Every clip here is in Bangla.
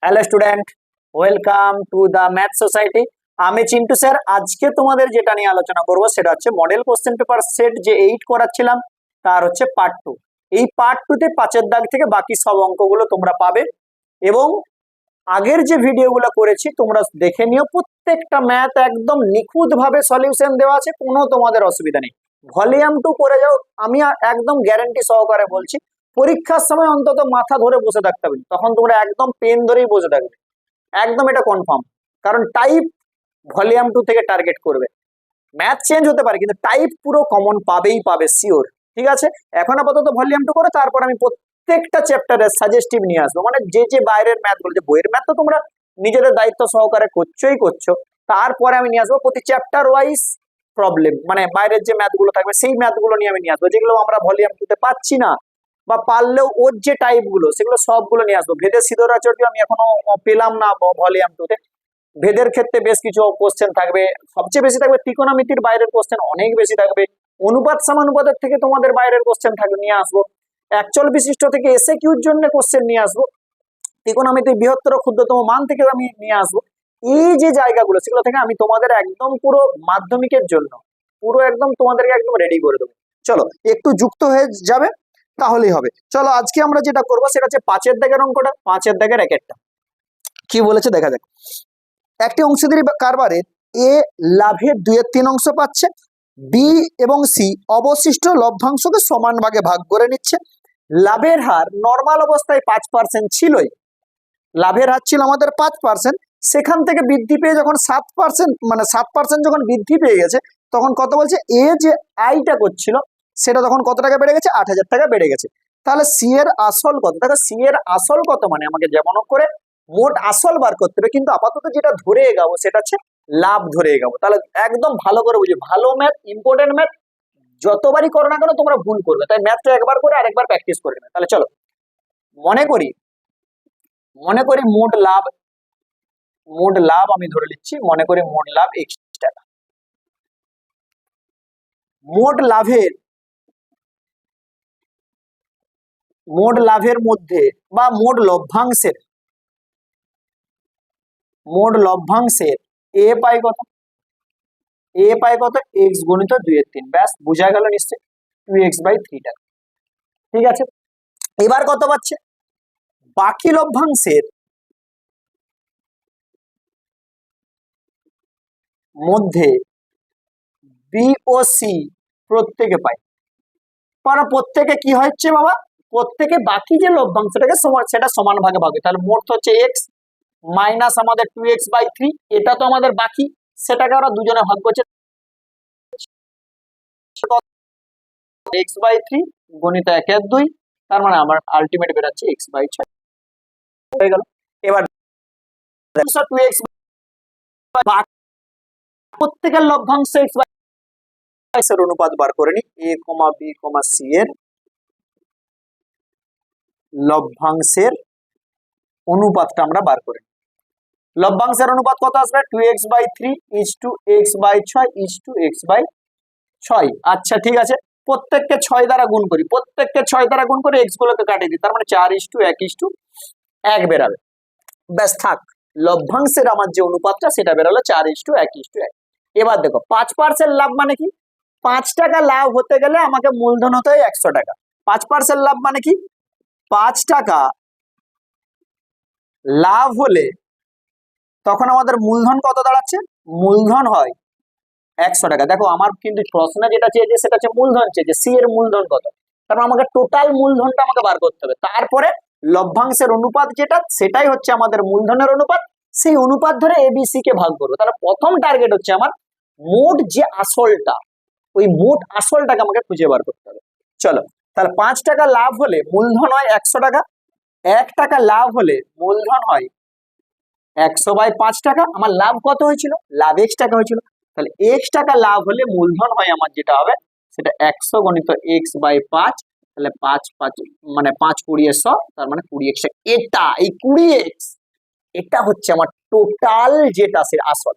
Hello student, welcome to the math society. আমি চিন্টু স্যার। আজকে তোমাদের যেটা নিয়ে আলোচনা করব সেটা হচ্ছে মডেল কোশ্চেন পেপার সেট যে 8 করাচ্ছিলাম তার হচ্ছে পার্ট 2। এই পার্ট 2 তে 5 এর দাগ থেকে বাকি সব অঙ্কগুলো তোমরা পাবে এবং আগের যে ভিডিওগুলো করেছি তোমরা দেখে নিও। প্রত্যেকটা ম্যাথ একদম নিখুঁত ভাবে সলিউশন দেওয়া আছে, কোনো তোমাদের অসুবিধা নেই। ভলিউম 2 করে যাও, আমি একদম গ্যারান্টি সহকারে বলছি। পরীক্ষার সময় অন্তত মাথা ধরে বসে থাকতে হবে, তখন তোমরা একদম পেন ধরেই বসে থাকবে, একদম এটা কনফার্ম। কারণ টাইপ ভলিউম 2 থেকে টার্গেট করবে। ম্যাথ চেঞ্জ হতে পারে কিন্তু টাইপ পুরো কমন পাবেই পাবে, শিওর। ঠিক আছে, এখন আপাতত ভলিউম 2 করো, তারপর আমি প্রত্যেকটা চ্যাপ্টারের সাজেস্টিভ নিয়ে আসবো। মানে যে বাইরের ম্যাথ গুলো, যে বইয়ের ম্যাথ তো তোমরা নিজেদের দায়িত্ব সহকারে করছো, তারপরে আমি নিয়ে আসবো প্রতি চ্যাপ্টার ওয়াইজ প্রবলেম, মানে বাইরের যে ম্যাথ গুলো থাকবে সেই ম্যাথ গুলো নিয়ে আমি নিয়ে আসবো, যেগুলো আমরা ভলিউম 2 তে পাচ্ছি না বা পারলেও ওর যে টাইপ গুলো সেগুলো সবগুলো নিয়ে আসবো। ভেদের সিদ্ধরাচার্য আমি এখনো পেলাম না ভলিউম 2 তে। ভেদের ক্ষেত্রে বেশ কিছু কোশ্চেন থাকবে, সবচেয়ে বেশি থাকবে ত্রিকোণমিতির বাইরের কোশ্চেন অনেক বেশি থাকবে। অনুপাত সমানুপাতের থেকে তোমাদের বাইরের কোশ্চেন থাকবে, নিয়ে আসবো। একচল বিশিষ্ট থেকে এসে কিউর জন্য কোশ্চেন নিয়ে আসবো। ত্রিকোণমিতির বৃহত্তর ক্ষুদ্রতম মান থেকে আমি নিয়ে আসবো। এই যে জায়গাগুলো সেগুলো থেকে আমি তোমাদের একদম পুরো মাধ্যমিকের জন্য পুরো একদম তোমাদেরকে একদম রেডি করে দেবো। চলো একটু যুক্ত হয়ে যাবে, তাহলেই হবে। চলো আজকে আমরা যেটা করবো সেটা হচ্ছে 5 এর দাগের অঙ্কটা। 5 এর দাগের একেরটা কি বলেছে দেখা যাক। একটি অংশীদারি কারবারে এ লাভের 2/3 অংশ পাচ্ছে, বি এবং সি অবশিষ্ট লভ্যাংশকে সমান ভাগে ভাগ করে নিচ্ছে। লাভের হার নর্মাল অবস্থায় 5% ছিলই, লাভের হার ছিল আমাদের 5%, সেখান থেকে বৃদ্ধি পেয়ে যখন 7%, মানে 7% যখন বৃদ্ধি পেয়ে গেছে তখন কত বলছে, এ যে আয়টা করছিল সেটা তখন কত টাকা বেড়ে গেছে, 8,000 টাকা বেড়ে গেছে। তাহলে সি এর আসল কত? দেখো সি এর আসল কত, মানে আমাকে যেমন করে মোট আসল বার করতে হবে, কিন্তু আপাতত যেটা ধরে এগাবো সেটা হচ্ছে লাভ ধরে এগাবো। তাহলে একদম ভালো করে বুঝি, ভালো ম্যাথ, ইম্পর্টেন্ট ম্যাথ যতবারই করো না কেন তোমরা ভুল করবে, তাই ম্যাথটা একবার করে আরেকবার প্র্যাকটিস করে নেবে। তাহলে চলো মনে করি মোট লাভ আমি ধরে নিচ্ছি, মনে করি মোট লাভ x টাকা। মোট লাভের মধ্যে বা মোট লভ্যাংশের এ পাই কত, x গুণিত 2/3, ব্যাস বুঝা গেল নিশ্চয়ই, 2x/3 টাকা। ঠিক আছে, এবার কত পাচ্ছে, বাকি লভ্যাংশের মধ্যে বি ও সি প্রত্যেকে পায়। প্রত্যেকে কি হচ্ছে বাবা, প্রত্যেকে বাকি যে লভ্যাংশটাকে সেটা সমান ভাগে ভাগে। তাহলে মোট হচ্ছে এক্স মাইনাস আমাদের 2x/3, এটা তো আমাদের বাকি, সেটাকে আমরা দুজনে ভাগ করছে, x/3 গণিত 1/2, তার মানে আমার আলটিমেট বেরাচ্ছে x/6 হয়ে গেল। এবার 2x প্রত্যেকের লভ্যাংশ x/6 এর অনুপাত বার করে নি, a, b, c এর লভ্যাংশের অনুপাতটা আমরা বার করি। লভ্যাংশের অনুপাত কত আসবে, 2x/3 x/6 আচ্ছা ঠিক আছে, প্রত্যেককে 6 দ্বারা গুণ করি, x গুলোকে কাটিয়ে দিই, তার মানে 4:1:1 বেরাবে। ব্যাস থাক, লভ্যাংশের আমার যে অনুপাতটা সেটা বেরালো 4:1:1। এবার দেখো 5% লাভ মানে কি, 5 টাকা লাভ হতে গেলে আমাকে মূলধন হতে হয় 100 টাকা। 5% লাভ মানে কি, 5 টাকা লাভ হলে তখন আমাদের মূলধন কত দাঁড়াচ্ছে, মূলধন হয় 100 টাকা। দেখো আমার কিন্তু প্রশ্ন যেটা চেয়েছে সেটা হচ্ছে মূলধন চেয়েছে, সি এর মূলধন কত, কারণ আমাকে টোটাল মূলধনটা আমাকে বার করতে হবে। তারপরে লভ্যাংশের অনুপাত যেটা সেটাই হচ্ছে আমাদের মূলধনের অনুপাত, সেই অনুপাত ধরে এবিসি কে ভাগ করবো। তাহলে প্রথম টার্গেট হচ্ছে আমার মোট যে আসলটা, ওই মোট আসলটাকে আমাকে খুঁজে বার করতে হবে। চলো তাহলে 5 টাকা লাভ হলে মূলধন হয় 100 টাকা, 1 টাকা লাভ হলে মূলধন হয় 100/5 টাকা। আমার লাভ কত হয়েছিল, লাভ x টাকা হয়েছিল, তাহলে x টাকা লাভ হলে মূলধন হয় আমার যেটা হবে সেটা 100 গণিত x/5, তাহলে 5 মানে 5×20=100, তার মানে 20x। এটা এই 20x এটা হচ্ছে আমার টোটাল যেটা সে আসল,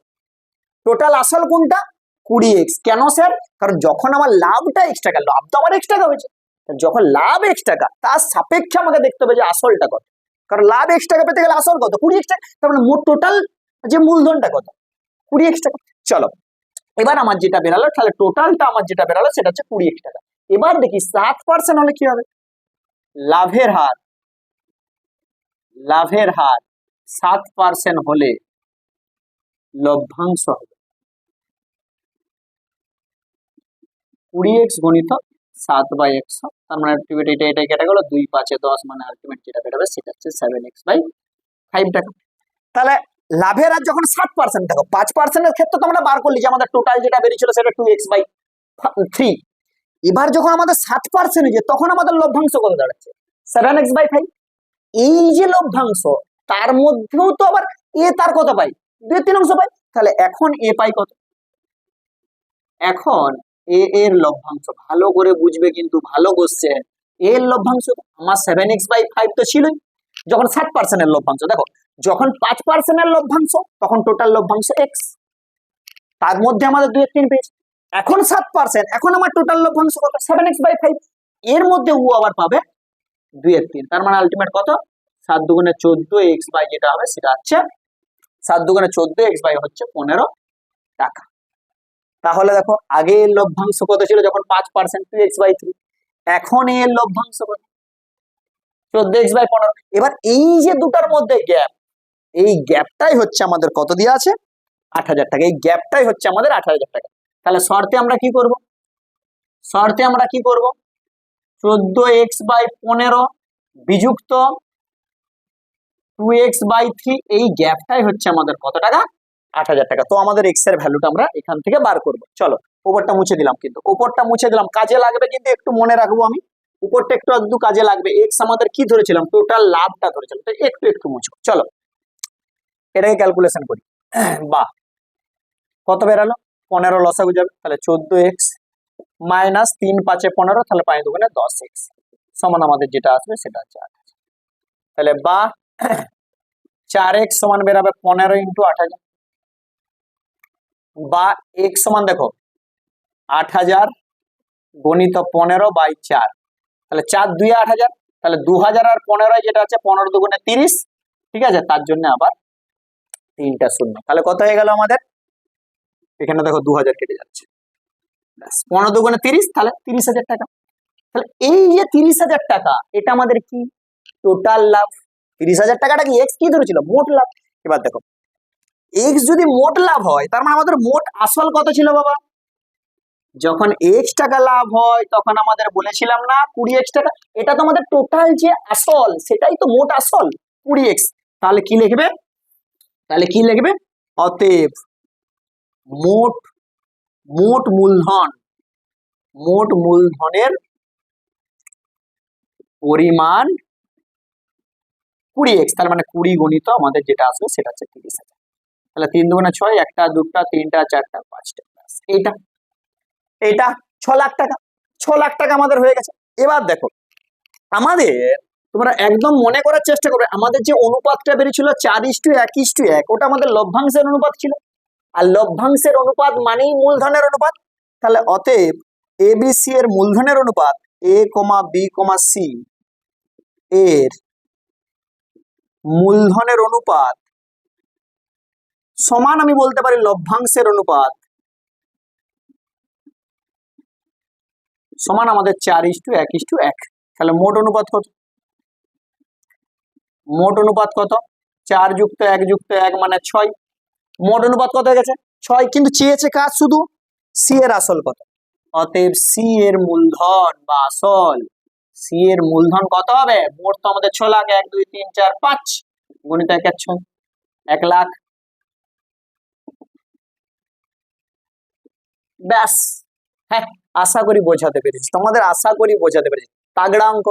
টোটাল আসল কোনটা, 20x। কেন স্যার, কারণ যখন আমার লাভটা x টাকা, লাভ তো আমার x টাকা হয়েছে, যখন লাভ x টাকা তার সাপেক্ষে আমাকে দেখতে হবে যে আসলটা কত। কারণ লাভ x টাকা পেতে গেলে আসল কত 20x টাকা, তার মানে মোট টোটাল যে মূলধনটা কত 20x টাকা। চলো এবার আমার যেটা বেরালো, তাহলে টোটালটা আমার যেটা বেরালো সেটা হচ্ছে 20x টাকা। এবার দেখি 7% হলে কি হবে, লাভের হার 7% হলে লভ্যাংশ হবে 20x গুণিত 7/100, তার মানে এটা কেটে গেল 2 5 10, মানে আলটিমেট যেটা বেরোবে সেটা হচ্ছে 7x/5 টাকা। তাহলে লাভের হার যখন 7% থাকো, 5% ক্ষেত্রে তো আমরা বার করলি যে আমাদের টোটাল যেটা বেরিয়েছিল সেটা 2x/3। এবার যখন আমাদের 7% হয়ে যায় তখন আমাদের লভ্যাংশ কত দাঁড়াচ্ছে 7x/5। এই যে লভ্যাংশ তার মধ্যেও তো আবার এ তার কত পাই 2/3 পাই, তাহলে এখন এ পাই কত, এখন এ এর লভ্যাংশ ভালো করে বুঝবে কিন্তু, ভালো কোশ্চেন। এর লভ্যাংশ আমার 7x/5 তো ছিলই যখন 7% এর লভ্যাংশ। দেখো যখন 5% এর লভ্যাংশ তখন টোটাল লভ্যাংশ x, তার মধ্যে আমাদের 2/3 পেয়েছি। এখন 7%, এখন আমার টোটাল লভ্যাংশ কত 7x/5, এর মধ্যে ও আবার পাবে 2/3, তার মানে আলটিমেট কত 7 দুগুণে 14x বাই যেটা হবে সেটা হচ্ছে 7 দুগুণে 14x বাই হচ্ছে 15 টাকা। তাহলে দেখো আগে এর লভ্যাংশ কত ছিল যখন 5% 2x/3, এখন এর লভ্যাংশ কত 14x/15। এবার এই যে দুটার মধ্যে গ্যাপ, এই গ্যাপটাই হচ্ছে আমাদের কত দিয়ে আছে 8000 টাকা, এই গ্যাপটাই হচ্ছে আমাদের 8000 টাকা। তাহলে শর্তে আমরা কি করব, 14x/15 বিযুক্ত 2x/3, এই গ্যাপটাই হচ্ছে আমাদের কত টাকা 8000 টাকা। তো আমাদের x এর ভ্যালুটা আমরা এখান থেকে বার করব। চলো উপরটা মুছে দিলাম, কিন্তু উপরটা মুছে দিলাম কাজে লাগবে, কিন্তু একটু মনে রাখবো আমি উপরটা একটু আধটু কাজে লাগবে। x আমাদের কি ধরেছিলাম টোটাল লাভটা ধরেছিলাম, তো একটু মুছবো। চলো এটাকে ক্যালকুলেশন করি। বাহ কত বেরালো 15 লসাগু যাবে, তাহলে 14x মাইনাস 3 5 15, তাহলে 5 দুগুণে 10x সমান আমাদের যেটা আসবে সেটা হচ্ছে 8000। তাহলে বা 4x সমান বেরাবে 15 ইন্টু 8000, বা x সমান দেখো 8000 গণিত 15/4, তাহলে 4 2 8000, তাহলে 2000 আর 15 যেটা আছে 15 দুগুণে 30, ঠিক আছে, তার জন্য আবার 3টা শূন্য, তাহলে কত হয়ে গেল আমাদের এখানে দেখো 2000 কেটে যাচ্ছে, 15 দুগুণে 30, তাহলে 30,000 টাকা। তাহলে এই যে 30,000 টাকা এটা আমাদের কি টোটাল লাভ। 30,000 টাকাটা কি x কি ধরেছিল মোট লাভ। এবার দেখো x যদি মোট লাভ হয় তার মানে আমাদের মোট আসল কত ছিল বাবা, যখন x টাকা লাভ হয় তখন আমাদের বলেছিলাম না 20x টাকা, এটা তো আমাদের টোটাল যে আসল সেটাই তো মোট আসল 20x। তাহলে কি লিখবে, অতএব মোট মূলধনের পরিমাণ 20x, তার মানে 20 গুণিত আমাদের যেটা আসবে সেটা হচ্ছে 30,000। তাহলে 3 দুগুণে 6, 1টা 2টা 3টা 4টা 5টা, এইটা 6 লাখ টাকা। 6 লাখ টাকা আমাদের হয়ে গেছে। এবার দেখো আমাদের তোমরা একদম মনে করার চেষ্টা করবে, আমাদের যে অনুপাতটা বেরিয়েছিল 4:1:1, ওটা আমাদের লভ্যাংশের অনুপাত ছিল, আর লভ্যাংশের অনুপাত মানেই মূলধনের অনুপাত। তাহলে অতএব ABC এর মূলধনের অনুপাত A, B, C এর মূলধনের অনুপাত সমান আমি বলতে পারি লভ্যাংশের অনুপাত সমান আমাদের 4:1:1। তাহলে মোট অনুপাত কত 4 যুক্ত 1 যুক্ত 1 মানে 6, মোট অনুপাত কত হয়ে গেছে 6, কিন্তু চেয়েছে কাজ শুধু C এর আসল কত। অতএব C এর মূলধন বা আসল, C এর মূলধন কত হবে, মোট তো আমাদের 6 লাখ, 1 2 3 4 5 গুণিত 1 6, 1 লাখ। ব্যাস, হ্যাঁ আশা করি বোঝাতে পেরেছি তোমাদের, আশা করি বোঝাতে পেরেছি। তাগড়া অঙ্ক,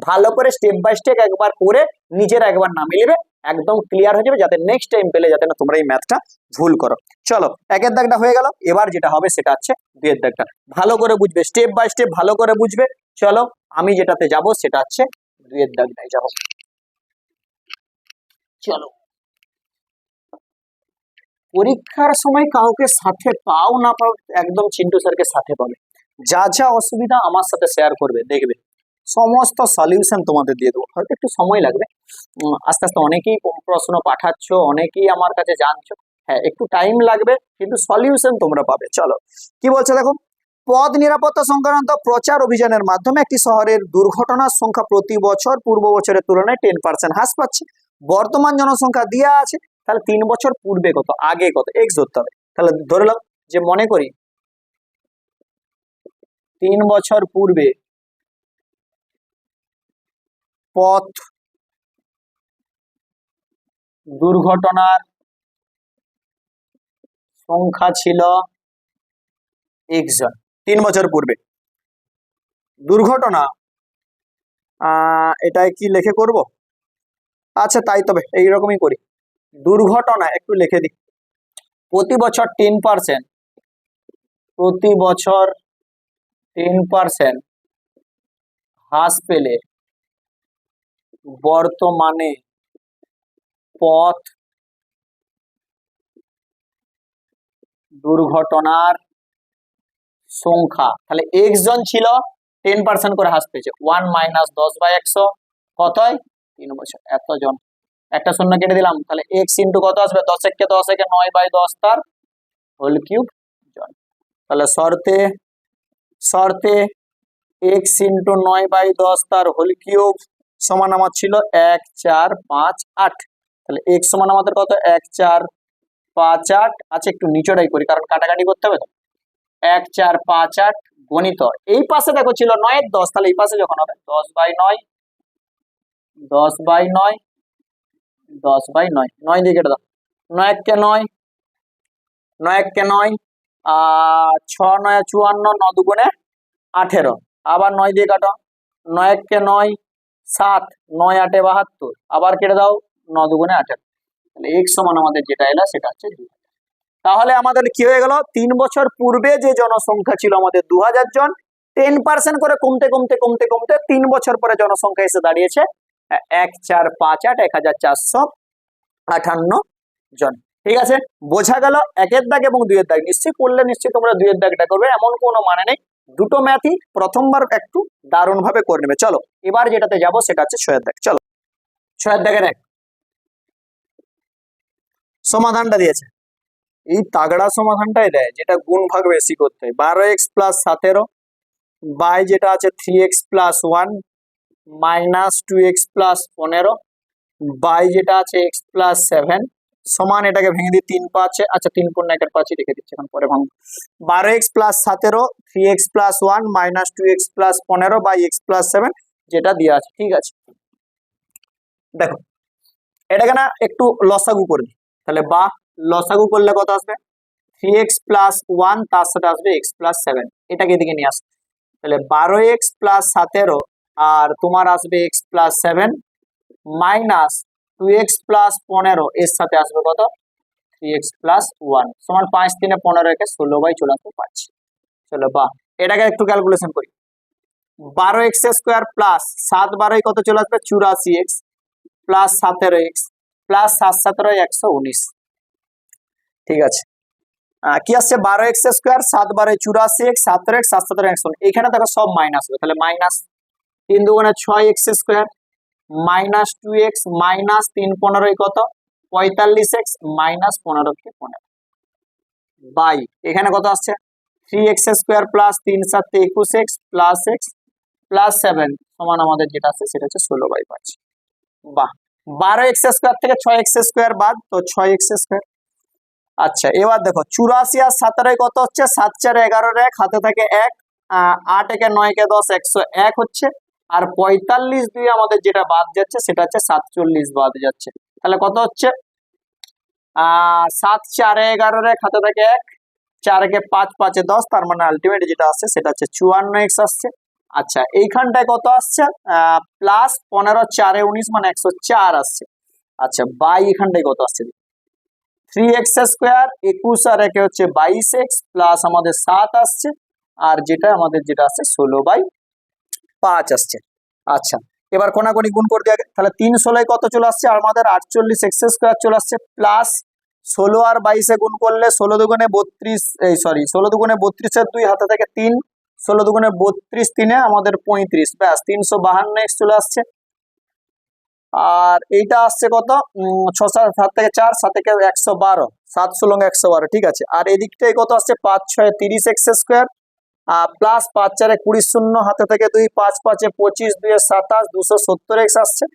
ভালো করে স্টেপ বাই স্টেপ একবার করে নিজের একবার নামে নেবে, একদম ক্লিয়ার হয়ে যাবে, যাতে নেক্সট টাইম পেলে যাতে না তোমরা এই ম্যাথটা ভুল করো। চলো একের দাগটা হয়ে গেল, এবার যেটা হবে সেটা হচ্ছে দুইয়ের দাগটা। ভালো করে বুঝবে, স্টেপ বাই স্টেপ ভালো করে বুঝবে। চলো আমি যেটাতে যাব সেটা হচ্ছে দুইয়ের দাগটাই যাব। চলো পরীক্ষার সময় কাউকে সাথে পাও না পাও একদম চিন্টু স্যারকে সাথে পাবে, যা যা অসুবিধা আমার সাথে শেয়ার করবে, দেখবে সমস্ত সলিউশন তোমাদের দিয়ে দেবো, হয়তো একটু সময় লাগবে। আস্তে আস্তে অনেকেই প্রশ্ন পাঠাচ্ছ, অনেকেই আমার কাছে জানছো। হ্যাঁ, একটু টাইম লাগবে, কিন্তু সলিউশন তোমরা পাবে। চলো কি বলছে দেখো, পথ নিরাপত্তা সংক্রান্ত প্রচার অভিযানের মাধ্যমে একটি শহরের দুর্ঘটনার সংখ্যা প্রতি বছর পূর্ব বছরের তুলনায় 10% হ্রাস পাচ্ছে। বর্তমান জনসংখ্যা দেওয়া আছে, তাহলে 3 বছর পূর্বে কত, আগে কত, এক্স ধরতে হবে। তাহলে ধরে নাও যে মনে করি 3 বছর পূর্বে পথ দুর্ঘটনার সংখ্যা ছিল এক্স জন। 3 বছর পূর্বে দুর্ঘটনা, এটাই কি লিখে করব? আচ্ছা তাই, তবে এইরকমই করি, দুর্ঘটনা একটু লিখে দিই। প্রতি বছর 10%, প্রতি বছর 10% হ্রাস পেলে বর্তমানে পথ দুর্ঘটনার সংখ্যা, তাহলে এক্স জন ছিল, 10% করে হ্রাস পেয়েছে, 1 - 10/100 কত হয়? 3 বছর, এতজন। একটা শূন্য কেটে দিলাম, তাহলে এক্স ইন্টু কত আসবে, 10 একে 9/10 তার হোল কিউব জন। তাহলে শর্তে শর্তে এক্স ইন্টু 9/10 তার হোল কিউব সমান আমার ছিল 1, 4, 5, 8। তাহলে এক্স সমান আমাদের কত, 1, 4, 5, 8। আচ্ছা একটু নিচটাই করি, কারণ কাটাকাটি করতে হবে তো। 1, 4, 5, 8 গণিত, এই পাশে দেখো ছিল 9/10, তাহলে এই পাশে যখন হবে 10/9, 10/9, 10/9, 9 দিয়ে কেটে দাও, 9 একে 9, 9 একে 9, 6 9 54, 9 দুগুণে 18, আবার 9 দিয়ে কাটো, 9 একে 9, 7, 9 8 72, আবার কেটে দাও, 9 দুগুণে 18। তাহলে x সমান আমাদের যেটা এলো সেটা হচ্ছে 2। তাহলে আমাদের কি হয়ে গেল, 3 বছর পূর্বে যে জনসংখ্যা ছিল আমাদের 2000 জন, 10% করে কমতে কমতে কমতে কমতে 3 বছর পরে জনসংখ্যা এসে দাঁড়িয়েছে 1, 4, 5, 8, 1458 জন। ঠিক আছে, বোঝা গেল 1 এর দাগ এবং 2 এর দাগ। নিশ্চয়ই করলে নিশ্চয়ই তোমরা 2 এর দাগটা করবে, এমন কোনো মানে নেই। দুটো ম্যাথই প্রথমবার একটু দারুণ ভাবে করে নেবে। চলো এবার যেটাতে যাব সেটা হচ্ছে 6 এর দাগ। চলো 6 এর দাগের এক সমাধানটা দিয়েছে, এই তাগড়া সমাধানটাই দেয়, যেটা গুণ ভাগ বেশি করতে হয়। 12x + 17 বাই যেটা আছে 3x + 1 - 2x + 15 বাই যেটা আছে x + 7 সমান, এটাকে ভেঙে দিই 3 5, আচ্ছা 3 4 1 5 রেখে দিচ্ছি, এখন পরে ভাঙবো। 12x + 17 3x + 1 - 2x + 15 by x + 7 যেটা দেওয়া আছে। ঠিক আছে, দেখো এটাকে না একটু লসাগু করে দিই, তাহলে বা লসাগু করলে কত আসবে, 3x + 1 তার সাথে আসবে x + 7, এটাকে এদিকে নিয়ে আসবে। তাহলে 12x + 17 আর তোমার আসবে x + 7 মাইনাস 2x + 15 এর সাথে আসবে কত, 3x + 1 সমান 5 3 15 একে 16/84 পাচ্ছি। চলো বা এটাকে একটু ক্যালকুলেশন করি, 12x² প্লাস 7 12 কত চলে আসবে, 84x প্লাস 17x প্লাস 7 17 119। ঠিক আছে, কি আসছে, 12x² 7 12 84x 17x 7 17 119। এখানে দেখো সব মাইনাস হবে, তাহলে মাইনাস 3 দুগুণে 6x² মাইনাস 2x মাইনাস 3 15 কত 45x মাইনাস 15 কে 15 বাই এখানে কত আসছে, 3x² plus 3 7 21x plus x plus 7 সমান আমাদের যেটা আছে সেটা হচ্ছে 16/5। বাহ, 12x² থেকে 6x² বাদ, তো 6x²। আচ্ছা এবার দেখো 84 আর 17 কত হচ্ছে, 7 4 11 এক হাতে থাকে 1, 8 1 9 কে 10 101 হচ্ছে, আর 45 দিয়ে আমাদের যেটা বাদ যাচ্ছে সেটা হচ্ছে 47 বাদ যাচ্ছে। তাহলে কত হচ্ছে, 7 4 11 এক হাতে থাকে 1, 4 কে 5 5 10, তার মানে আলটিমেট যেটা আসছে সেটা হচ্ছে 54x আসছে। আচ্ছা এইখানটায় কত আসছে, প্লাস 15 4 19 মানে 104 আসছে। আচ্ছা বাই এখানটায় কত আসছে, 3x² 21 আর একে হচ্ছে 22x প্লাস আমাদের 7 আসছে, আর যেটা আমাদের যেটা আছে 16/5 আসছে। আচ্ছা এবার কোনাকুনি গুণ করে দিয়ে, তাহলে 3 16 কত চলে আসছে আমাদের 48x² চলে আসছে, প্লাস 16 আর 22 গুণ করলে 16 দুগুণে 32, এই সরি 16 দুগুণে 32 এর 2 হাতে থেকে 3, 16 দুগুণে 32 3 আমাদের 35, ব্যাস 352x চলে আসছে। আর এইটা আসছে কত 7 থেকে 4 7 থেকে 112 7 112 ঠিক আছে। আর এদিকটাই কত আসছে 5 6 30 এক্স স্কোয়ার প্লাস 5 4 20 শূন্য হাতে থেকে 2 5 5 25 2 27 270 এক্স আসছে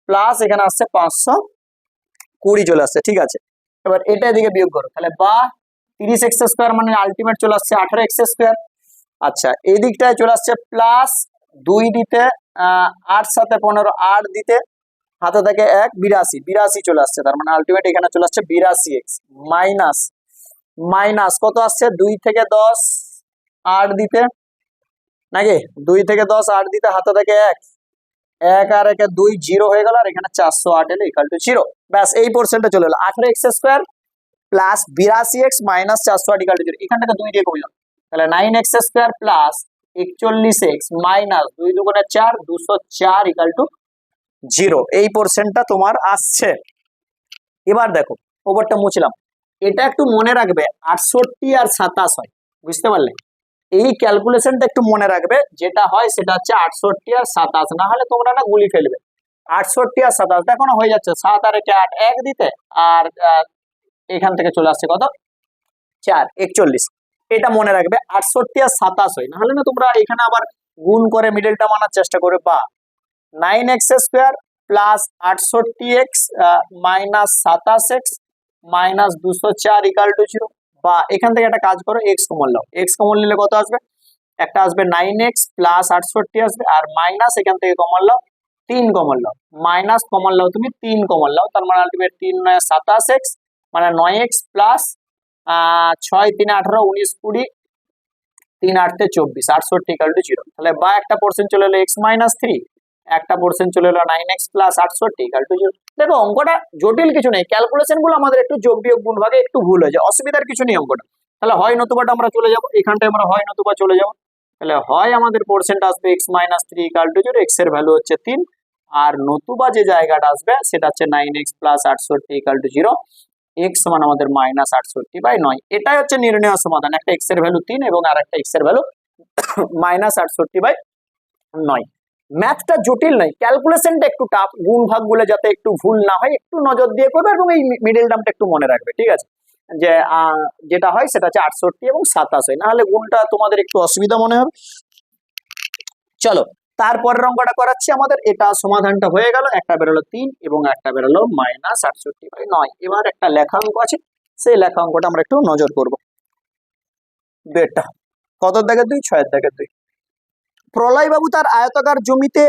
প্লাস এখানে আসছে 520 চলে আসছে ঠিক আছে। এবার এটা এদিকে বিয়োগ করো তাহলে বা 30 এক্স স্কোয়ার মানে আলটিমেট চলে আসছে 18 এক্স স্কোয়ার। আচ্ছা এই দিকটায় চলে আসছে প্লাস 2 দিতে 8 7 15 8 দিতে হাতে থেকে 1 82 চলে আসছে তার মানে আলটিমেট এখানে চলে আসছে 82 এক্স মাইনাস মাইনাস কত আসছে 2 থেকে 10 8 দিতে নাকি 2 থেকে 10 8 দিতে হাতে থেকে 1 1 আর 1 2 0 হয়ে গেল আর এখানে 408 এলে ইকুয়াল টু 0 ব্যাস এই পোরশনটা চলে এলো 18 x square plus 82 x minus 408 equal to 0 এখান থেকে 2 দিয়ে কমে যাবে তাহলে 9 x square plus 41 x minus 2 দুগুণে 4 204 ইকুয়াল টু 0 এই পোরশনটা তোমার আসছে। এবার দেখো ওভারটা মুছলাম এটা একটু মনে রাখবে 68 আর 27 হয় বুঝতে পারলে এই ক্যালকুলেশনটা একটু মনে রাখবে যেটা হয় সেটা হচ্ছে 68 আর 27 না হলে তোমরা না গুলি ফেলবে 68 আর 27 দেখো না হয়ে যাচ্ছে 7 আর 8 1 দিতে আর এখান থেকে চলে আসছে কত 4 41 এটা মনে রাখবে 68 আর 27 হয় না হলে না তোমরা এখানে আবার গুণ করে মিডলটা মানার চেষ্টা করবে বা 9x square plus 68x minus 27x minus 204 equal to 0 বা এখান থেকে একটা কাজ করো x কমন নাও x কমন নিলে কত আসবে একটা আসবে 9x প্লাস 68 আসবে আর মাইনাস এখান থেকে কমন নাও 3 কমন নাও মাইনাস কমন নাও তুমি 3 কমন নাও তার মানে আলটিমেট 3 9 27x মানে 9x প্লাস 6 3 18 19 20 3 8 24 68 ইকুয়াল টু 0 তাহলে বা একটা পোরশন চলে এলো x মাইনাস 3 একটা পোরশন চলে এলো 9x প্লাস 68 ইকুয়াল টু 0 দেখো অঙ্কটা জটিল কিছু নেই ক্যালকুলেশন গুলো আমাদের একটু যোগ বিয়োগ গুণ ভাগে একটু ভুল হয়ে যায় অসুবিধার কিছু নেই অঙ্কটা তাহলে হয় নতুবাটা আমরা চলে যাব এখানটায় আমরা হয় নতুবা চলে যাব তাহলে হয় আমাদের পোরশনটা আসবে x minus 3 equal two 0 x এর ভ্যালু হচ্ছে 3 আর নতুবা যে জায়গাটা আসবে সেটা হচ্ছে 9x plus 68 equal to 0 x সমান আমাদের মাইনাস 68 বাই 9 এটাই হচ্ছে নির্ণয় সমাধান একটা x এর ভ্যালু 3 এবং আর একটা x এর ভ্যালু মাইনাস 68 বাই 9 ম্যাথটা জটিল নয় ক্যালকুলেশনটা একটু টাফ গুণ ভাগ গুলো যাতে একটু ভুল না হয় একটু নজর দিয়ে করবে এবং এই মিডল টার্মটা একটু মনে রাখবে ঠিক আছে যে যেটা হয় সেটা হচ্ছে 68 এবং 27 হয় না হলে গুণটা তোমাদের একটু অসুবিধা মনে হবে। চলো তারপরের অঙ্কটা করাচ্ছি আমাদের এটা সমাধানটা হয়ে গেল একটা বেরোলো 3 এবং একটা বেরোলো মাইনাস 68 বাই 9 এবার একটা লেখা অঙ্ক আছে সেই লেখা অঙ্কটা আমরা একটু নজর করব বেটা কত দাগের 2 6 দাগের 2 প্রলয় বাবু তার আয়তাকার জমিতে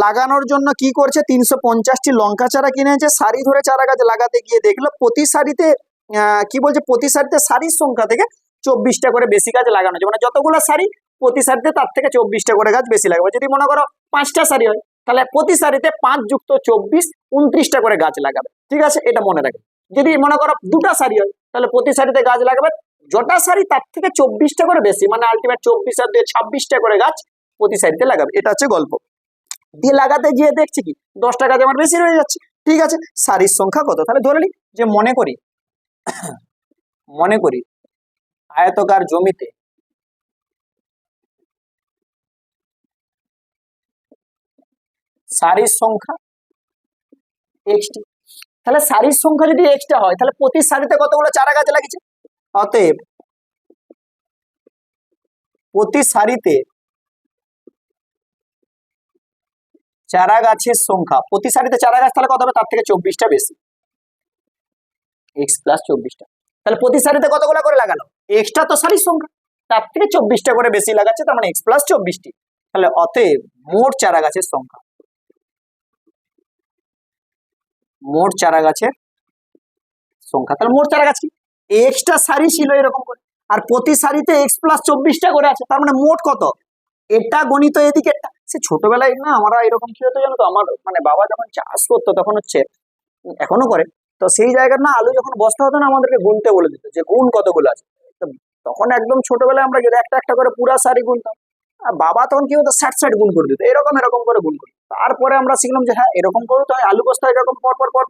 লাগানোর জন্য কি করছে 350টি লঙ্কা চারা কিনেছে সারি ধরে চারা গাছ লাগাতে গিয়ে দেখলো প্রতি সারিতে কি বলছে প্রতি সারিতে সারির সংখ্যা থেকে 24টা করে বেশি গাছ লাগানো আছে মানে যতগুলো সারি প্রতি সারিতে তার থেকে 24টা করে গাছ বেশি লাগাবে যদি মনে করো 5টা সারি হয় তাহলে প্রতি সারিতে 5 যুক্ত 24 29টা করে গাছ লাগাবে ঠিক আছে এটা মনে রাখবে। যদি মনে করো 2টা সারি হয় তাহলে প্রতি সারিতে গাছ লাগাবে যটা সারি তার থেকে 24টা করে বেশি মানে আলটিমেট 24 আর 2 26টা করে গাছ প্রতি সারিতে লাগাবে এটা হচ্ছে গল্প দিয়ে লাগাতে গিয়ে দেখছি কি 10টা গাছ আমার বেশি হয়ে যাচ্ছে ঠিক আছে সারির সংখ্যা কত তাহলে ধরে নিই যে মনে করি আয়তকার জমিতে সারির সংখ্যা এক্সটি তাহলে সারির সংখ্যা যদি এক্সটা হয় তাহলে প্রতি সারিতে কতগুলো চারা গাছ লাগিয়েছে অতএব প্রতি সারিতে চারা গাছের সংখ্যা প্রতি সারিতে চারা গাছ তাহলে কত হবে তার থেকে 24টা বেশি x প্লাস 24টা তাহলে প্রতি সারিতে কতগুলো করে লাগানো এক্সটা তো সারির সংখ্যা তার থেকে 24টা করে বেশি লাগাচ্ছে তার মানে x প্লাস 24টি তাহলে অতএব মোট চারা গাছের সংখ্যা তাহলে মোট চারা গাছ কি এক্সটা সারি ছিল এরকম করে আর প্রতি সারিতে x প্লাস 24টা করে আছে তার মানে মোট কত এটা গণিত এদিকে সে ছোটবেলায় না আমরা এরকম কি হতো জানো তো আমার মানে বাবা যখন চাষ করতো তখন হচ্ছে এখনো করে তো সেই জায়গার না আলু যখন বস্তা হতো না আমাদেরকে গুনতে বলে দিত যে গুণ কতগুলো আছে তখন একদম ছোটবেলায় আমরা একটা একটা করে পুরা সারি গুনতাম আর বাবা তখন কি হতো 60 গুণ করে দিত এরকম করে গুণ করতো তারপরে আমরা শিখলাম যে হ্যাঁ এরকম করে তো আলু বস্তা এরকম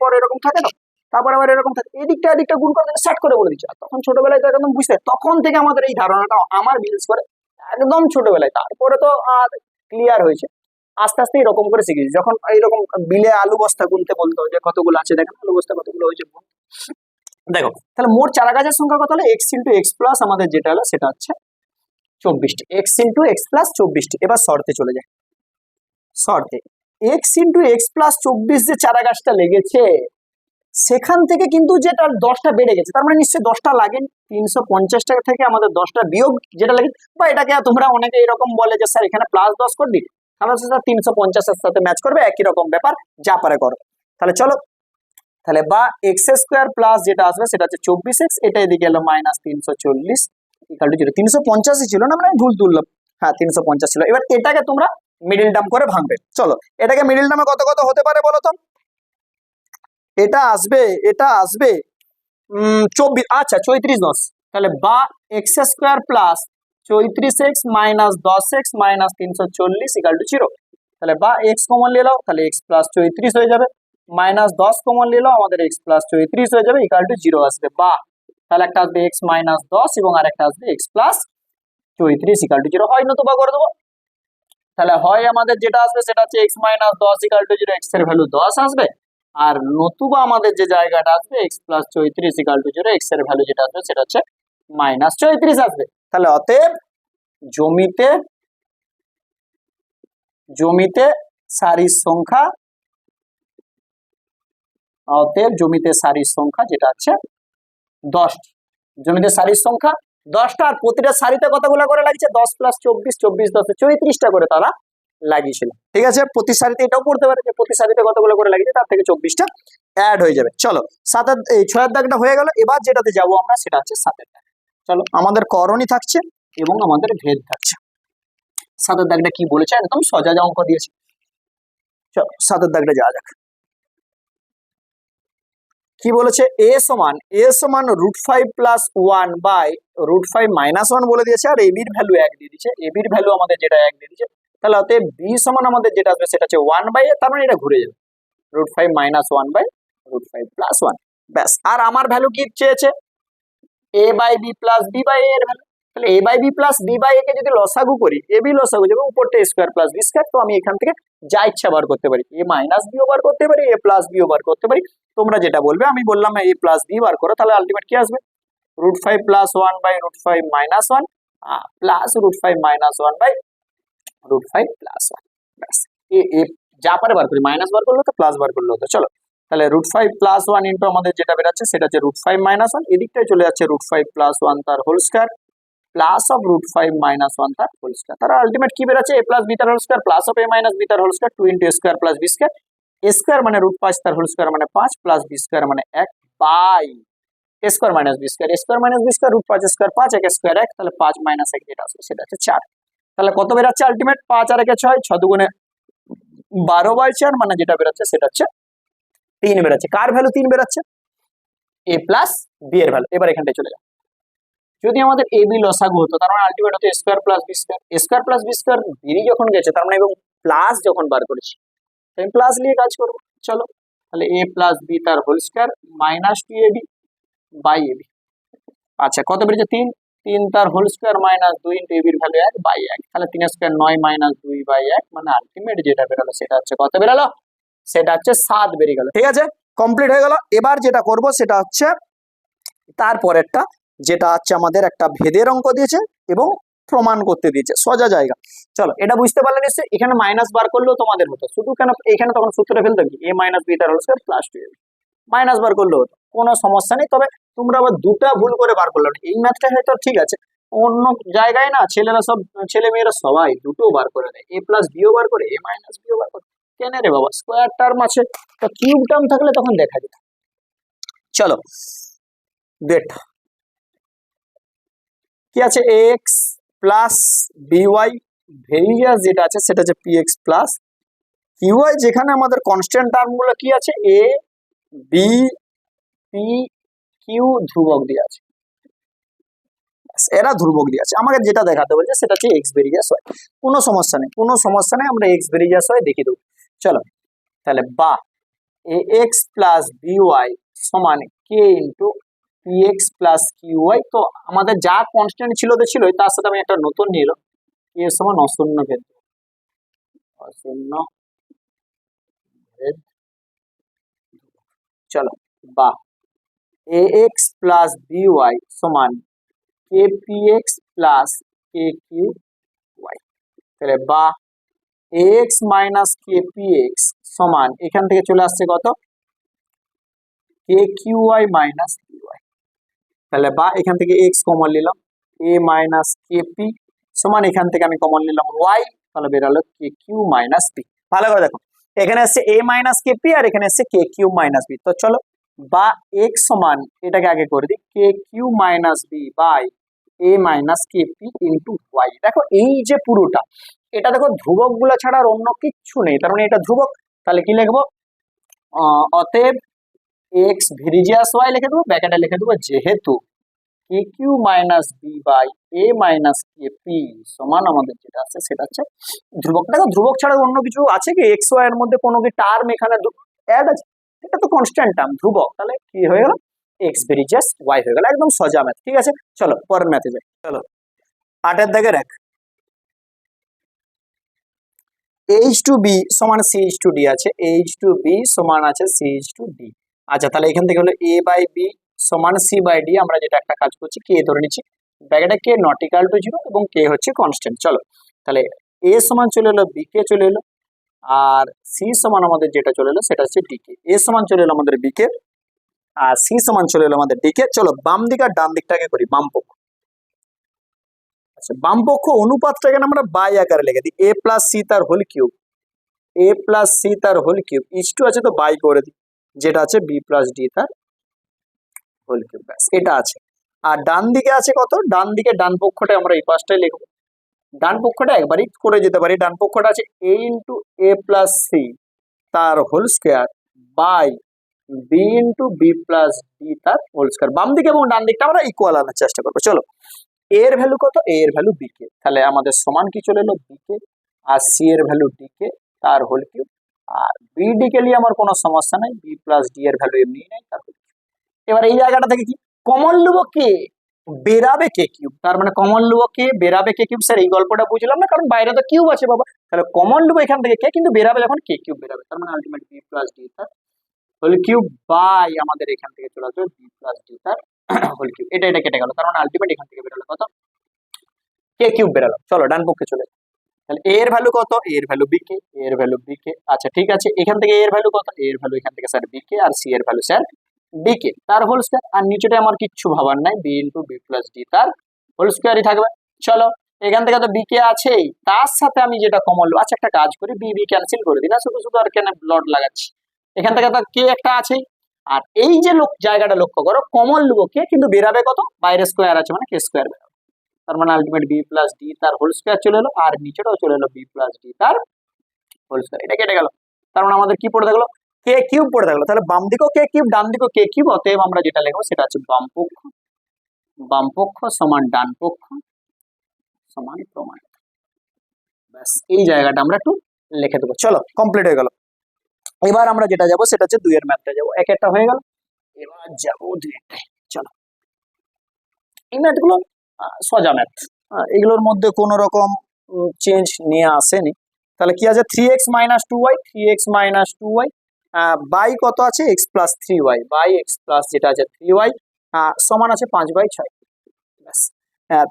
পর এরকম থাকে না তারপর আবার এরকম থাকে এদিকটা গুণ করে 60 করে বলে দিচ্ছে তখন ছোটবেলায় তো একদম বুঝতে তখন থেকে আমাদের এই ধারণাটা আমার বিশেষ করে একদম ছোটবেলায় তারপরে তো আর ক্লিয়ার হয়েছে আস্তে আস্তে এরকম করে শিখেছি। যখন এইরকম বিলে আলু বস্তা গুনতে বলতো যে কতগুলো আছে, দেখেন আলু বস্তা কতগুলো হয়েছে, দেখো তাহলে মোট চারা গাছের সংখ্যা কত হলো, এক্স ইন্টু এক্স প্লাস আমাদের যেটা হলো সেটা হচ্ছে 24টি, এক্স ইন্টু এক্স প্লাস 24টি। এবার শর্তে চলে যায়, শর্তে এক্স ইন্টু এক্স প্লাস 24 যে চারা গাছটা লেগেছে সেখান থেকে কিন্তু যেটা 10টা বেড়ে গেছে, তার মানে নিশ্চয়ই 10টা লাগেন। 350 টাকা থেকে আমাদের 10টা বিয়োগ যেটা লাগে, বা এটাকে তোমরা অনেকে এরকম বলে যে স্যার এখানে প্লাস 10 করে দিই, তাহলে সেটা 350 এর সাথে ম্যাচ করবে, একই রকম ব্যাপার, যা পারে করো। তাহলে চলো, তাহলে বা এক্স স্কোয়ার প্লাস যেটা আসবে সেটা হচ্ছে 24x, এটা এদিকে এলো মাইনাস 340 ইকাল টু 0। 350ই ছিল না, মানে ভুল তুললাম, হ্যাঁ 350 ছিল। এবার এটাকে তোমরা মিডিল টার্ম করে ভাঙবে। চলো এটাকে মিডিল টার্মে কত কত হতে পারে বলো তো। এটা আসবে 24, আচ্ছা 34 10, তাহলে বা x square plus 34x minus 10x minus 340 equal to 0। তাহলে বা এক্স কমন নিয়ে নাও, তাহলে এক্স প্লাস 34 হয়ে যাবে, মাইনাস 10 কমন নিয়ে নাও, আমাদের এক্স প্লাস 34 হয়ে যাবে, ইকাল টু 0 আসবে। বা তাহলে একটা আসবে এক্স মাইনাস 10 এবং আরেকটা আসবে এক্স প্লাস 34 ইকাল টু 0। হয় নতুবা করে দেবো, তাহলে হয় আমাদের যেটা আসবে সেটা হচ্ছে x minus 10 equal to 0, x এর ভ্যালু 10 আসবে, আর নতুবা আমাদের যে জায়গাটা আসবে x plus 34 equal to 0, x এর ভ্যালু যেটা আসবে সেটা হচ্ছে মাইনাস 34 আসবে। তাহলে অতএব জমিতে সারির সংখ্যা, অতএব জমিতে সারির সংখ্যা যেটা আছে 10টি, জমিতে সারির সংখ্যা 10টা, আর প্রতিটা সারিতে কতগুলো করে লাগিয়েছে, 10 প্লাস 24, 24 10 34টা করে তারা লাগিয়েছিল। ঠিক আছে, প্রতি সারিতে এটাও পড়তে পারে যে প্রতি সারিতে কতগুলো করে লাগিয়েছে, তার থেকে 24টা অ্যাড হয়ে যাবে। চলো 6 দাগটা হয়ে গেল। এবার যেটাতে যাব আমরা সেটা হচ্ছে 7 দাগ। চলো আমাদের করণী থাকছে এবং আমাদের ভেদ থাকছে। 7 দাগটা কি বলেছে, একদম সোজা অঙ্ক দিয়েছে। চলো 7 দাগটা যাওয়া যাক। কি বলেছে, এ সমান √5 প্লাস 1 বাই √5 মাইনাস 1 বলে দিয়েছে, আর এবির ভ্যালু 1 দিয়ে দিয়েছে, এবির ভ্যালু আমাদের যেটা 1 দিয়ে দিয়েছে। তাহলে অতএব বি সমান আমাদের যেটা আসবে সেটা হচ্ছে 1 বাই এ, তার মানে এটা ঘুরে যাবে, √5 মাইনাস 1 বাই √5 প্লাস 1, ব্যাস। আর আমার ভ্যালু কি চেয়েছে, A by B plus B by এর ভ্যালু। তাহলে A by B plus B by A কে যদি লসাগু করি, এ বি লসাগু যাবে উপরটা A square plus B square, তো আমি এখান থেকে যা ইচ্ছা বার করতে পারি, এ মাইনাস বিও বার করতে পারি, এ প্লাস বিও বার করতে পারি, তোমরা যেটা বলবে। আমি বললাম এ প্লাস বি বার করো, তাহলে আলটিমেট কি আসবে, √5 plus 1 by √5 minus 1 plus √5 minus 1 by √5 plus 1, ব্যাস। এ যা পারে বার করি, মাইনাস বার করলে তো প্লাস বার করলে হতো। চলো তাহলে √5 প্লাস 1 ইন্টু আমাদের যেটা বেরাচ্ছে সেটা হচ্ছে √5 মাইনাস 1, এদিকটাই চলে যাচ্ছে √5 প্লাস 1 তার whole square plus of √5 minus 1 তার হোল স্কয়ার। তার আলটিমেট কি বেরাচ্ছে, a প্লাস b তার whole square plus of a minus b তার whole square 2 into a square plus b square, a square মানে √5 তার হোল স্কয়ার মানে 5 প্লাস b স্কয়ার মানে 1 by a square minus b square, a square minus b square √5 square 5, 1 square 1, তাহলে 5 মাইনাস 1 যেটা আছে সেটা হচ্ছে 4। তাহলে কত বেরাচ্ছে আলটিমেট, 5 আর 1 6, 6 দুগুণে 12 বাই 4, মানে যেটা বেরাচ্ছে সেটা হচ্ছে 3 বেরাচ্ছে। কার ভ্যালু 3 বেরাচ্ছে, a প্লাস b এর ভ্যালু। এবার এখানটায় চলে যাও, যদি আমাদের এ বি লসাগু হতো তার মানে আলটিমেট হতো square plus B square, square plus B square বেরিয়ে যখন গেছে তার মানে এবং প্লাস যখন বার করেছি তাই প্লাস নিয়ে কাজ করবো। চলো তাহলে এ প্লাস বি তার whole square minus 2ab by AB, আচ্ছা কত বেরিয়েছে 3, 3 তার হোল স্কয়ার মাইনাস 2 ইন্টু এবির ভ্যালু 1 বাই 1, তাহলে 3 স্কয়ার 9 মাইনাস 2 বাই 1, মানে আলটিমেট যেটা বেরোলো সেটা হচ্ছে কত বেরোলো, সেটা হচ্ছে 7 বেরিয়ে গেল। ঠিক আছে, কমপ্লিট হয়ে গেল। এবার যেটা করব সেটা হচ্ছে তারপরেরটা, যেটা হচ্ছে আমাদের একটা ভেদের অঙ্ক দিয়েছে এবং প্রমাণ করতে দিয়েছে, সোজা জায়গা। চলো এটা বুঝতে পারলে নিশ্চয়ই, এখানে মাইনাস বার করলেও তোমাদের হতো, শুধু কেন এখানে তখন সূত্রে ফেলতে কি a মাইনাস বি তার whole square plus 2ab, minus বার করলেও হতো, কোনো সমস্যা নেই। তবে তোমরা আবার দুটা ভুল করে বার করলে, এই ম্যাথটা হয়তো ঠিক আছে, অন্য জায়গায় না ছেলেরা সব ছেলে মেয়েরা সবাই দুটো বার করে দেয়, a প্লাস বিও বার করে, a মাইনাস বিও বার করে, কেন রে বাবা, স্কোয়ার টার্ম আছে তো কিউব টার্ম থাকলে তখন দেখা যেত। চলো দেখ কি আছে, এক্স প্লাস বিওয়াই ভেরিয়েন্স যেটা আছে সেটা হচ্ছে px প্লাস কিউআই, যেখানে আমাদের কনস্ট্যান্ট টার্ম গুলো কি আছে, এ বি পি কিউ ধ্রুবক দিয়ে আছে, এরা ধ্রুবক দিয়ে আছে। আমাকে যেটা দেখাতে বলছে সেটা হচ্ছে এক্স ভেরিয়েন্স হয়, কোনো সমস্যা নেই, কোনো সমস্যা নেই, আমরা এক্স ভেরিয়েন্স হয় দেখিয়ে দেবো। চলো তাহলে বা এ এক্স প্লাস বিওয়াই সমান কে ইন্টু px প্লাস কিউআই, তো আমাদের যা কনস্ট্যান্ট ছিল তার সাথে আমি একটা নতুন নিলাম, এ সমান অশূন্য ভেদ, অশূন্য ভেদ। চলো, বা A X plus B Y সমান K P X plus K Q Y. তাহলে বা A X minus K P X সমান এখান থেকে চলে আসছে কত, K Q Y minus B Y. তাহলে বা এখান থেকে এক্স কমন নিলাম, এ মাইনাস কে পি সমান এখান থেকে আমি কমন নিলাম ওয়াই, তাহলে বেরালো কে কিউ মাইনাস বি। ভালো করে দেখো, এখানে আসছে এ মাইনাস কে পি আর এখানে আসছে কে কিউ মাইনাস বি। তো চলো, বা এক্স সমান এটাকে আগে করে দিই K Q minus B by A minus K P into Y. দেখো এই যে পুরোটা, এটা দেখো ধ্রুবক গুলো ছাড়া আর অন্য কিচ্ছু নেই, তার মানে এটা ধ্রুবক। তাহলে কি লিখবো, অতএব এক্স ভিরিজিয়াস ওয়াই লিখে দেবো, ব্র্যাকেটে লিখে দেবো যেহেতু K Q minus B by A minus K P সমান আমাদের যেটা আছে সেটা হচ্ছে ধ্রুবক। দেখো ধ্রুবক ছাড়া অন্য কিছু আছে কি, এক্স ওয়াই এর মধ্যে কোনো কি টার্ম এখানে অ্যাড আছে? এটা তো কনস্ট্যান্ট টার্ম ধ্রুবক, তাহলে কি হয়ে গেল, এক্স ভিরিজিয়াস ওয়াই হয়ে গেল। একদম সোজা ম্যাথ। ঠিক আছে, চলো পরের ম্যাথে যাই। চলো 8 এর দাগের 1, এইচ টু বি সমান সি এইচ টু ডি আছে, এইচ টু বি সমান আছে সি এইচ টু ডি। আচ্ছা, তাহলে এখান থেকে হলো এ বাই বি সমান সি বাই ডি। আমরা যেটা একটা কাজ করছি, কে ধরে নিচ্ছি, ব্র্যাকেটে কে নট ইকুয়াল টু 0 এবং কে হচ্ছে কনস্ট্যান্ট। চলো, তাহলে এ সমান চলে এলো, বি কে চলে এলো, আর সি সমান আমাদের যেটা চলে এলো সেটা হচ্ছে ডিকে। এ সমান চলে এলো আমাদের বিকে, আর সি সমান চলে এলো আমাদের ডিকে। চলো বাম দিক আর ডান দিকটাকে করি, বাম পক্ষ। আচ্ছা, বাম পক্ষ অনুপাতটাকে আমরা বাই আকারে লিখে দিই, এ প্লাস সি তার হোল কিউব, এ প্লাস সি তার হোল কিউব ইজ টু আছে তো বাই করে দিই, যেটা আছে বি প্লাস ডি তার হোল কিউব। ব্যাস এটা আছে। আর ডান দিকে আছে কত, ডান দিকে ডান পক্ষটা আমরা এই পাশটাই লিখবো, ডান পক্ষটা একবারই করে যেতে পারি। ডান পক্ষটা আছে A into A plus C তার whole square by B into B plus D তার হোল স্কোয়ার। বাম দিকে এবং ডান দিকটা আমরা ইকুয়াল আনার চেষ্টা করবো। চলো, এ এর ভ্যালু কত, এ এর ভ্যালু বি কে, তাহলে আমাদের সমান কি চলে এলো বি কে, আর সি এর ভ্যালু ডি কে তার হোল কিউব, আর বি ডি কে নিয়ে আমার কোনো সমস্যা নাই, বি প্লাস ডি এর ভ্যালু এমনি নাই তার হোল কিউব। এবার এই জায়গাটা থেকে কি কমন নেবো, কে বেরাবে কে কিউব, তার মানে কমন নেবো কে বেরাবে কে কিউব। স্যার এই গল্পটা বুঝলাম না, কারণ বাইরে তো কিউব আছে বাবা, তাহলে কমন নেবো এখান থেকে কে, কিন্তু বেরাবে যখন কে কিউব বেরাবে, তার মানে আলটিমেট বি প্লাস ডি তার হোল কিউব বাই আমাদের এখান থেকে চলে আসবে বি প্লাস ডি তার হোল কিউব। এটা কেটে গেল, তার মানে আলটিমেট এখান থেকে বেরোলো কত, কে কিউব বেরোলো। চলো ডান পক্ষে চলে, তাহলে এ এর ভ্যালু কত, এ এর ভ্যালু বিকে, এ এর ভ্যালু বিকে। আচ্ছা ঠিক আছে, এখান থেকে এ এর ভ্যালু কত, এ এর ভ্যালু এখান থেকে স্যার বিকে, আর সি এর ভ্যালু স্যার ডিকে তার হোল স্কয়ার। আর নিচেটা আমার কিচ্ছু ভাবার নাই, B into B plus D তার হোল স্কয়ারই থাকবে। চলো, এখান থেকে তো বিকে আছেই, তার সাথে আমি যেটা কমন নেব, আচ্ছা একটা কাজ করি, বি বি ক্যান্সেল করে দিই না, শুধু শুধু আর কেন ব্লড লাগাচ্ছি। এখান থেকে তো কে একটা আছেই, আর এই যে জায়গাটা লক্ষ্য করো, কমন নেবো কে, কিন্তু বেরাবে কত, বাইরে স্কোয়ার আছে মানে কে স্কোয়ার বেরাবে, তার মানে আলটিমেট বি প্লাস ডি তার হোল স্কয়ার চলে এলো, আর নিচেটাও চলে এলো বি প্লাস ডি তার হোল স্কয়ার। এটা কেটে গেল, তার মানে আমাদের কি পড়ে থাকলো, কে কিউব পড়ে থাকলো। তাহলে বাম দিকেও কে কিউব, ডান দিকেও কে কিউব, অতএব আমরা যেটা লিখবো সেটা হচ্ছে বাম পক্ষ সমান ডান পক্ষ সমান প্রমাণিত। ব্যাস এই জায়গাটা আমরা একটু লিখে দেবো। চলো কমপ্লিট হয়ে গেল। এবার আমরা যেটা যাবো সেটা হচ্ছে 2 এর ম্যাথটা যাবো, এক একটা হয়ে গেল, এবার যাবো 2 এর। চলো, এই ম্যাথগুলো সোজা ম্যাথ, এগুলোর মধ্যে কোনো রকম চেঞ্জ নিয়ে আসেনি। তাহলে কি আছে, 3x minus 2y, 3x minus 2y by কত আছে, x plus 3y by x plus যেটা আছে 3y সমান আছে 5/6। ব্যাস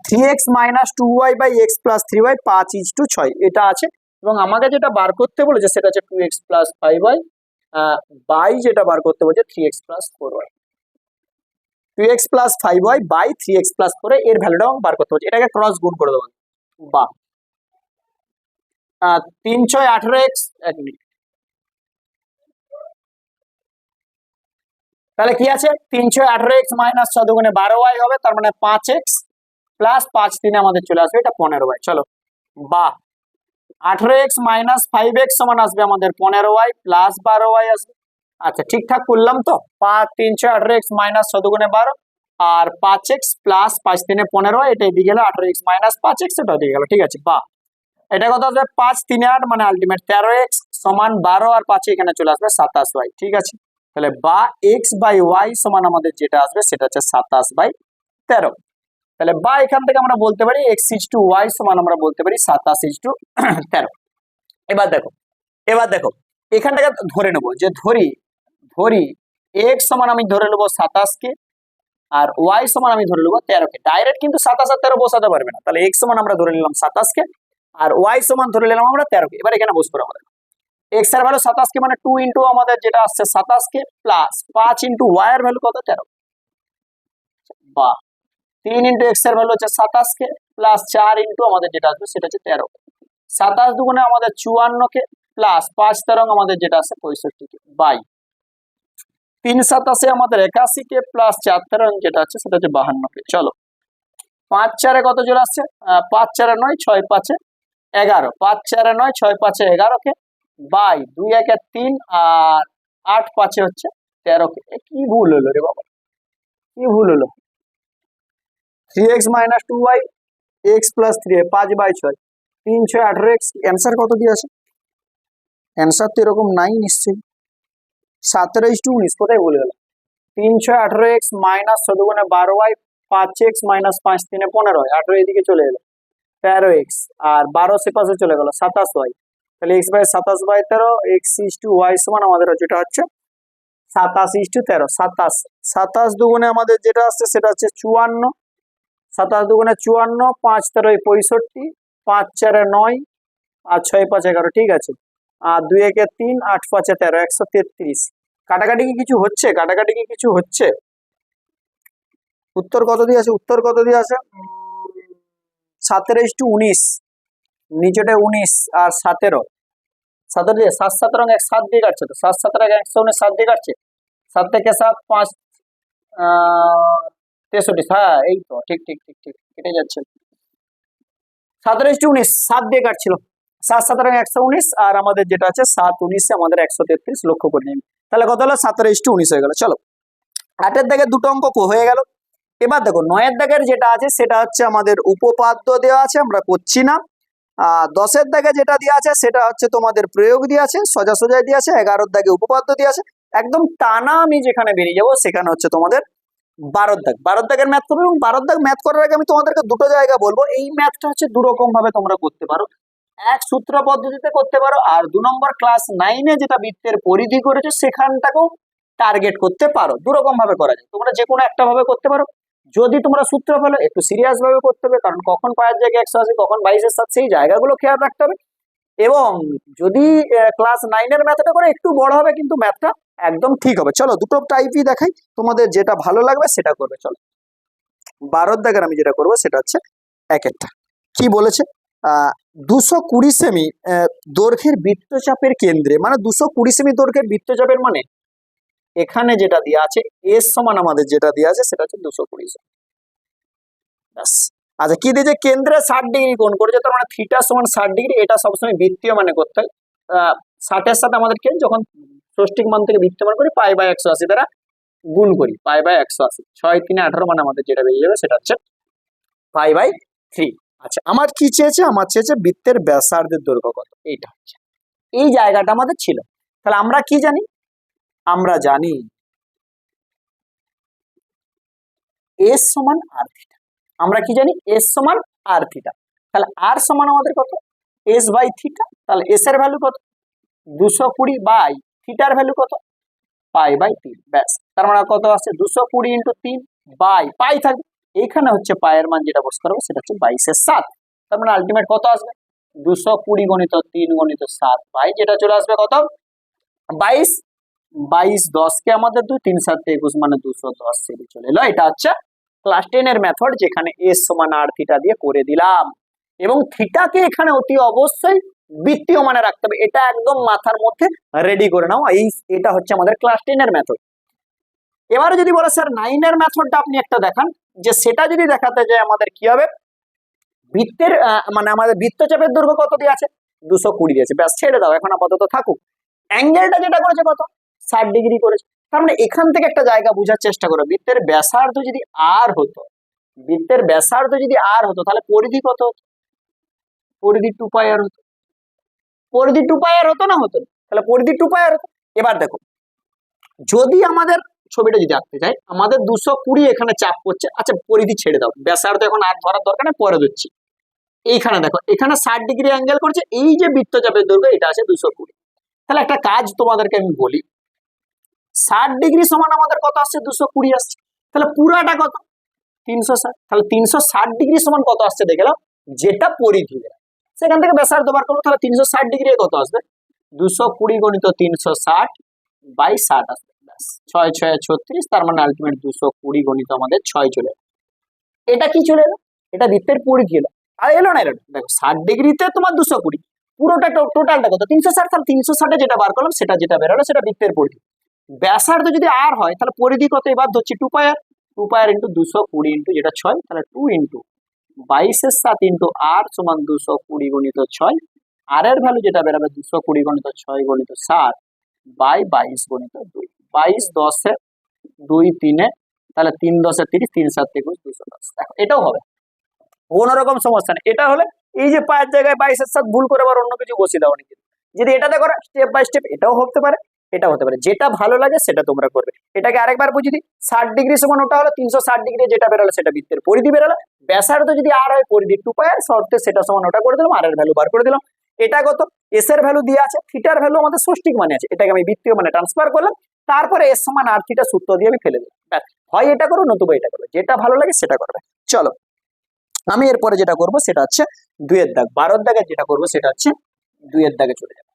3x minus 2y by x plus 3y 5:6 এটা আছে। এবং আমাকে যেটা বার করতে বলেছে সেটা হচ্ছে 2x প্লাস 5y বাই যেটা বার করতে বলেছে 3x plus 4y, 2x plus 5y by 3x plus 4y এর ভ্যালুটাও বার করতে বলছে। এটাকে ক্রস গুণ করে দেবো, বা 3 6 18x, এক মিনিট, তাহলে কি আছে, 3 6 18x মাইনাস 6 দুগুণে 12y হবে, তার মানে 5x প্লাস 5 3 আমাদের চলে আসবে এটা 15y। চলো, বা 18x মাইনাস 5x সমান আসবে আমাদের 15y প্লাস 12y আসবে। আচ্ছা ঠিকঠাক করলাম তো, 3 6 18x মাইনাস 6 দুগুণে 12 আর 5x প্লাস 5 3 15y, এটা এদিকে গেল 18x মাইনাস 5x, এটা এদিকে গেল। ঠিক আছে, বা এটা কত আসবে, 5 3 8 মানে আলটিমেট 13x সমান 12 আর 5 এখানে চলে আসবে 27y। ঠিক আছে, তাহলে বা x বাই ওয়াই সমান আমাদের যেটা আসবে সেটা হচ্ছে 27/13। তাহলে বা এখান থেকে আমরা বলতে পারি x ইজ টু ওয়াই সমান আমরা বলতে পারি 27:13। এবার দেখো, এবার দেখো এখানটাকে ধরে নেবো, যে ধরি ধরি এক্স সমান আমি ধরে নেবো 27 কে, আর ওয়াই সমান আমি ধরে নেবো 13 কে। ডাইরেক্ট কিন্তু 27 আর 13 বসাতে পারবে না, তাহলে এক্স সমান আমরা ধরে নিলাম 27 কে, আর ওয়াই সমান ধরে নিলাম আমরা 13 কে। এবার এখানে বসবো আমাদের এক্স এর ভ্যালু 27 কে, মানে 2 ইন্টু আমাদের যেটা আসছে 27 কে প্লাস 5 ইন্টু ওয়াই এর ভ্যালু কত 13, বা 3 ইন্টু এক্স এর ভ্যালু হচ্ছে 27 কে প্লাস 4 ইন্টু আমাদের যেটা আসবে সেটা হচ্ছে 13 কে। 27 দুগুণে আমাদের 54 কে প্লাস 5 13 আমাদের যেটা আছে 65 কে, বাই 3 27 আমাদের 81 কে প্লাস 4 13 যেটা আছে সেটা হচ্ছে 52 কে। চলো 5 4 কত চলে আসছে, 5 4 9 6 5 11, 5 4 9 6 5 11 কে, বাই 2 1 3 আর 8 5 হচ্ছে 13 কে। কি ভুল হলো রে বাবা, কি ভুল হলো? 3x minus 2y x plus 3 5 by 6 3 6 18x। Answer কত দিয়ে আছে? অ্যান্সার তো এরকম নাই নিশ্চয়ই। 17:19 কোথায় ভুল গেল? 3 6 18x মাইনাস 14 গুণে 12y 5x মাইনাস 5 3 15, 18 এদিকে চলে এলো 13x, আর 12 সে পাশে চলে গেল 27y, তাহলে x by 27 by 13 x is to y সমান আমাদের যেটা হচ্ছে 27 ইস টু 13, 27 27 দুগুণে আমাদের যেটা আসছে সেটা হচ্ছে 54, 27 দুগুণে 54, 5 13 65, 5 4 9 আর 6 5 11, ঠিক আছে, আর 2 1 3 8 5 13 133। কাটাকাটি কি কিছু হচ্ছে? কাটাকাটি কি কিছু হচ্ছে? উত্তর কত দিয়ে আছে? উত্তর কত দিয়ে আছে? 17:19, নিচেটা 19 আর 17, 17 দিয়ে 7 17 1 7 দিয়ে কাটছে, তো 7 17 119 7 দিয়ে কাটছে, 7 থেকে 7 5 63, হ্যাঁ এই তো ঠিক ঠিক ঠিক ঠিক কেটে যাচ্ছে। 17:19 7 দিয়ে কাটছিল, 7 17 119 আর আমাদের যেটা আছে 7 19 আমাদের 133, লক্ষ্য করে নিন। তাহলে কত হলো? 17:19 হয়ে গেল। চলো 8 এর দাগের দুটো অঙ্ক হয়ে গেল। এবার দেখো 9 এর দাগের যেটা আছে সেটা হচ্ছে আমাদের উপপাদ্য দেওয়া আছে, আমরা করছি না। 10 এর দাগে যেটা দেওয়া আছে সেটা হচ্ছে তোমাদের প্রয়োগ দেওয়া আছে, সোজাসুজাই দেওয়া আছে। 11 এর দাগে উপপাদ্য দেওয়া আছে। একদম টানা আমি যেখানে বেরিয়ে যাবো সেখানে হচ্ছে তোমাদের 12 দাগ। 12 দাগের ম্যাথ করবো, এবং 12 দাগ ম্যাথ করার আগে আমি তোমাদেরকে দুটো জায়গা বলবো। এই ম্যাথটা হচ্ছে দু রকম ভাবে তোমরা করতে পারো, এক সূত্র পদ্ধতিতে করতে পারো, আর 2 নম্বর ক্লাস 9 যেটা বৃত্তের পরিধি করেছো সেখানটাকেও টার্গেট করতে পারো। দু রকম ভাবে করা যায়, তোমরা যে কোনো একটা ভাবে করতে পারো। যদি তোমরা সূত্র ফেলো একটু সিরিয়াস ভাবে করতে হবে, কারণ কখন পায়ের জায়গায় 180 কখন 22-এর সাথে সেই জায়গাগুলো খেয়াল রাখতে হবে। এবং যদি ক্লাস 9 এর ম্যাথটা করে একটু বড় হবে, কিন্তু ম্যাথটা একদম ঠিক হবে। চলো দুটো টাইপই দেখাই, তোমাদের যেটা ভালো লাগবে সেটা করবে। চলো 12 দাগের আমি যেটা করবো সেটা হচ্ছে এক একটা কি বলেছে, 220 সেমি দৈর্ঘ্যের বৃত্তচাপের কেন্দ্রে, মানে 220 সেমি দৈর্ঘ্যের বৃত্তচাপের, মানে এখানে যেটা দেওয়া আছে এস সমান আমাদের যেটা দেওয়া আছে সেটা হচ্ছে 220 সেমি। ব্যাস। আচ্ছা কি দিয়েছে? কেন্দ্রে 60 ডিগ্রি কোণ করেছে, তার মানে থিটা সমান 60 ডিগ্রি। এটা সবসময় বৃত্তীয় মানে করতে হয়। 60 এর সাথে আমাদেরকে যখন ষষ্ঠিক মান থেকে বৃত্তীয় মান করি পাই বাই 180 দ্বারা গুণ করি, পাই বাই 180, 6 3 18, মানে আমাদের যেটা বেরিয়ে যাবে সেটা হচ্ছে পাই বাই 3। আচ্ছা আমার কি চেয়েছে? আমার চেয়েছে বৃত্তের ব্যাসার্ধের দৈর্ঘ্য কত, এইটা হচ্ছে এই জায়গাটা আমাদের ছিল। তাহলে আমরা কি জানি? আমরা জানি এস সমান আর থিটা। আমরা কি জানি? এস সমান আর থিটা। তাহলে আর সমান আমাদের কত? S by theta. তাহলে এস এর ভ্যালু কত? 220 বাই থিটার ভ্যালু কত? Pi by 3। ব্যাস। তার মানে কত আছে? 220 ইন্টু 3 বাই পাই থাকবে, এইখানে হচ্ছে পায়ের মান যেটা বসতে পারবো সেটা হচ্ছে 22/7। তার মানে আলটিমেট কত আসবে? 220 গণিত 3 গণিত 7 বাই যেটা চলে আসবে কত? 22। 22 10 কে আমাদের 2 3 7 21, মানে 210 সেটি চলে এলো। এটা হচ্ছে ক্লাস 10 এর মেথড, যেখানে এস সমান আর থিটা দিয়ে করে দিলাম, এবং থিটাকে এখানে অতি অবশ্যই বৃত্তীয় মানে রাখতে হবে। এটা একদম মাথার মধ্যে রেডি করে নাও। এটা হচ্ছে আমাদের ক্লাস 10 এর মেথড। এবারে যদি বলে স্যার 9 এর মেথডটা আপনি একটা দেখান, যে সেটা যদি দেখাতে যায় আমাদের কি হবে? বৃত্তের মানে আমাদের বৃত্তচাপের দৈর্ঘ্য কত দিয়ে আছে? 220 দিয়েছে। ব্যাস, ছেড়ে দাও, এখন আপাতত থাকুক। অ্যাঙ্গেলটা যেটা করেছে কত? 60 ডিগ্রি করেছে। তার মানে এখান থেকে একটা জায়গা বোঝার চেষ্টা করো, বৃত্তের ব্যাসার্ধ যদি আর হতো, বৃত্তের ব্যাসার্ধ যদি আর হতো তাহলে পরিধি কত হতো? পরিধি 2 পাই আর হতো। পরিধি 2 পাই আর হতো না? হতো। তাহলে পরিধি 2 পাই আর হতো। এবার দেখো, যদি আমাদের ছবিটা যদি আঁকতে চাই, আমাদের 220 এখানে চাপ করছে। আচ্ছা পরিধি ছেড়ে দাও, ব্যাসার্ধ এখন আর ধরার দরকার নেই, পরে দিচ্ছি। এইখানে দেখো এখানে 60 ডিগ্রি অ্যাঙ্গেল করছে, এই যে বৃত্তচাপের দৈর্ঘ্য এটা আছে 220। তাহলে একটা কাজ তোমাদেরকে আমি বলি, 60 ডিগ্রি সমান আমাদের কত আসছে? 220 আসছে। তাহলে পুরাটা কত? 360। তাহলে 360 ডিগ্রি সমান কত আসছে দেখে নাও, যেটা পরিধি, সেখান থেকে ব্যাসার্ধ বার করবো। তাহলে 360 ডিগ্রি কত আসবে? 220 গুণিত 360 বাই 60 আসবে। 6 6 36, তার মানে আলটিমেট 220 গুণিত আমাদের 6 চলে এলো। এটা কি চলে এলো? এটা বৃত্তের পরিধি এলো। আর এলো না, এলো না। দেখো 60 ডিগ্রিতে তোমার 220, পুরোটা টোটালটা কত? 360। তাহলে 360 যেটা বার করলাম সেটা যেটা বেরোলো সেটা বৃত্তের পরিধি। ব্যাসার্ধ যদি আর হয় তাহলে পরিধি কত? এবার ধরছি 2 পাই আর, 2 পাই আর ইন্টু 220 ইন্টু যেটা 6, তাহলে 2 ইন্টু 22/7 ইন্টু আর সমান 220 গুণিত 6। আর এর ভ্যালু যেটা বেরোবে 220 গুণিত 6 গুণিত 7 বাই 22 গুণিত 2। 22 10 2 3, তাহলে 3 10 30, 3 7 21 210। দেখো এটাও হবে, কোনো রকম সমস্যা নেই। এটা হলে এই যে পায়ের জায়গায় 22/7 ভুল করে আবার অন্য কিছু বসিয়ে দাও নাকি, যদি এটাতে করো স্টেপ বাই স্টেপ এটাও হতে পারে, এটাও হতে পারে, যেটা ভালো লাগে সেটা তোমরা করবে। এটাকে আরেকবার বুঝিয়ে দিই, 60 ডিগ্রি সমান ওটা হলো 360 ডিগ্রি যেটা বেরোলো সেটা বৃত্তের পরিধি বেরোলো। ব্যাসার্ধ যদি আর হয় পরিধি 2 পাই আর, শর্তে সেটা সমান ওটা করে দিলাম, আর এর ভ্যালু বার করে দিলাম। এটা কত? এস এর ভ্যালু দিয়ে আছে, থিটার ভ্যালু আমাদের ষষ্ঠিক মানে আছে, এটাকে আমি বৃত্তীয় মানে ট্রান্সফার করলাম, তারপরে এস সমান আর থিটা সূত্র দিয়ে আমি ফেলে দিলাম। ব্যাস, হয় এটা করো নতুবা এটা করো, যেটা ভালো লাগে সেটা করবে। চলো আমি এরপরে যেটা করব সেটা হচ্ছে 2 এর দাগ, 12 দাগের যেটা করব সেটা হচ্ছে 2 এর দাগে চলে যাবে।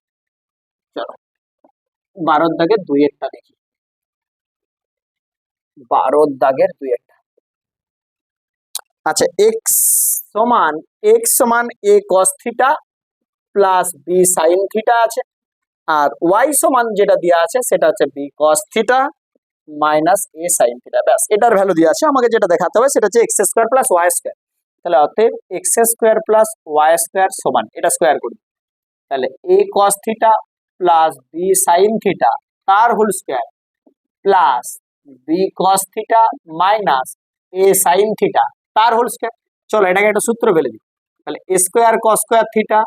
চলো 12 দাগের 2 এরটা দেখি। 12 দাগের 2 এরটা, আচ্ছা x সমান a cos theta plus b sin theta আছে, আর y সমান যেটা দেওয়া আছে সেটা হচ্ছে b cos theta minus a sin theta. ব্যাস, এটার ভ্যালু দেওয়া আছে, আমাকে যেটা দেখাতে হবে সেটা হচ্ছে x square plus y square. তাহলে অতএব x square plus y square সমান, এটা স্কয়ার করি, তাহলে a cos theta plus b sin theta তার whole square plus b cos theta minus a sin theta তার হোল স্কয়ার। চলো এটাকে একটা সূত্র ফেলে দিই, তাহলে a square cos square theta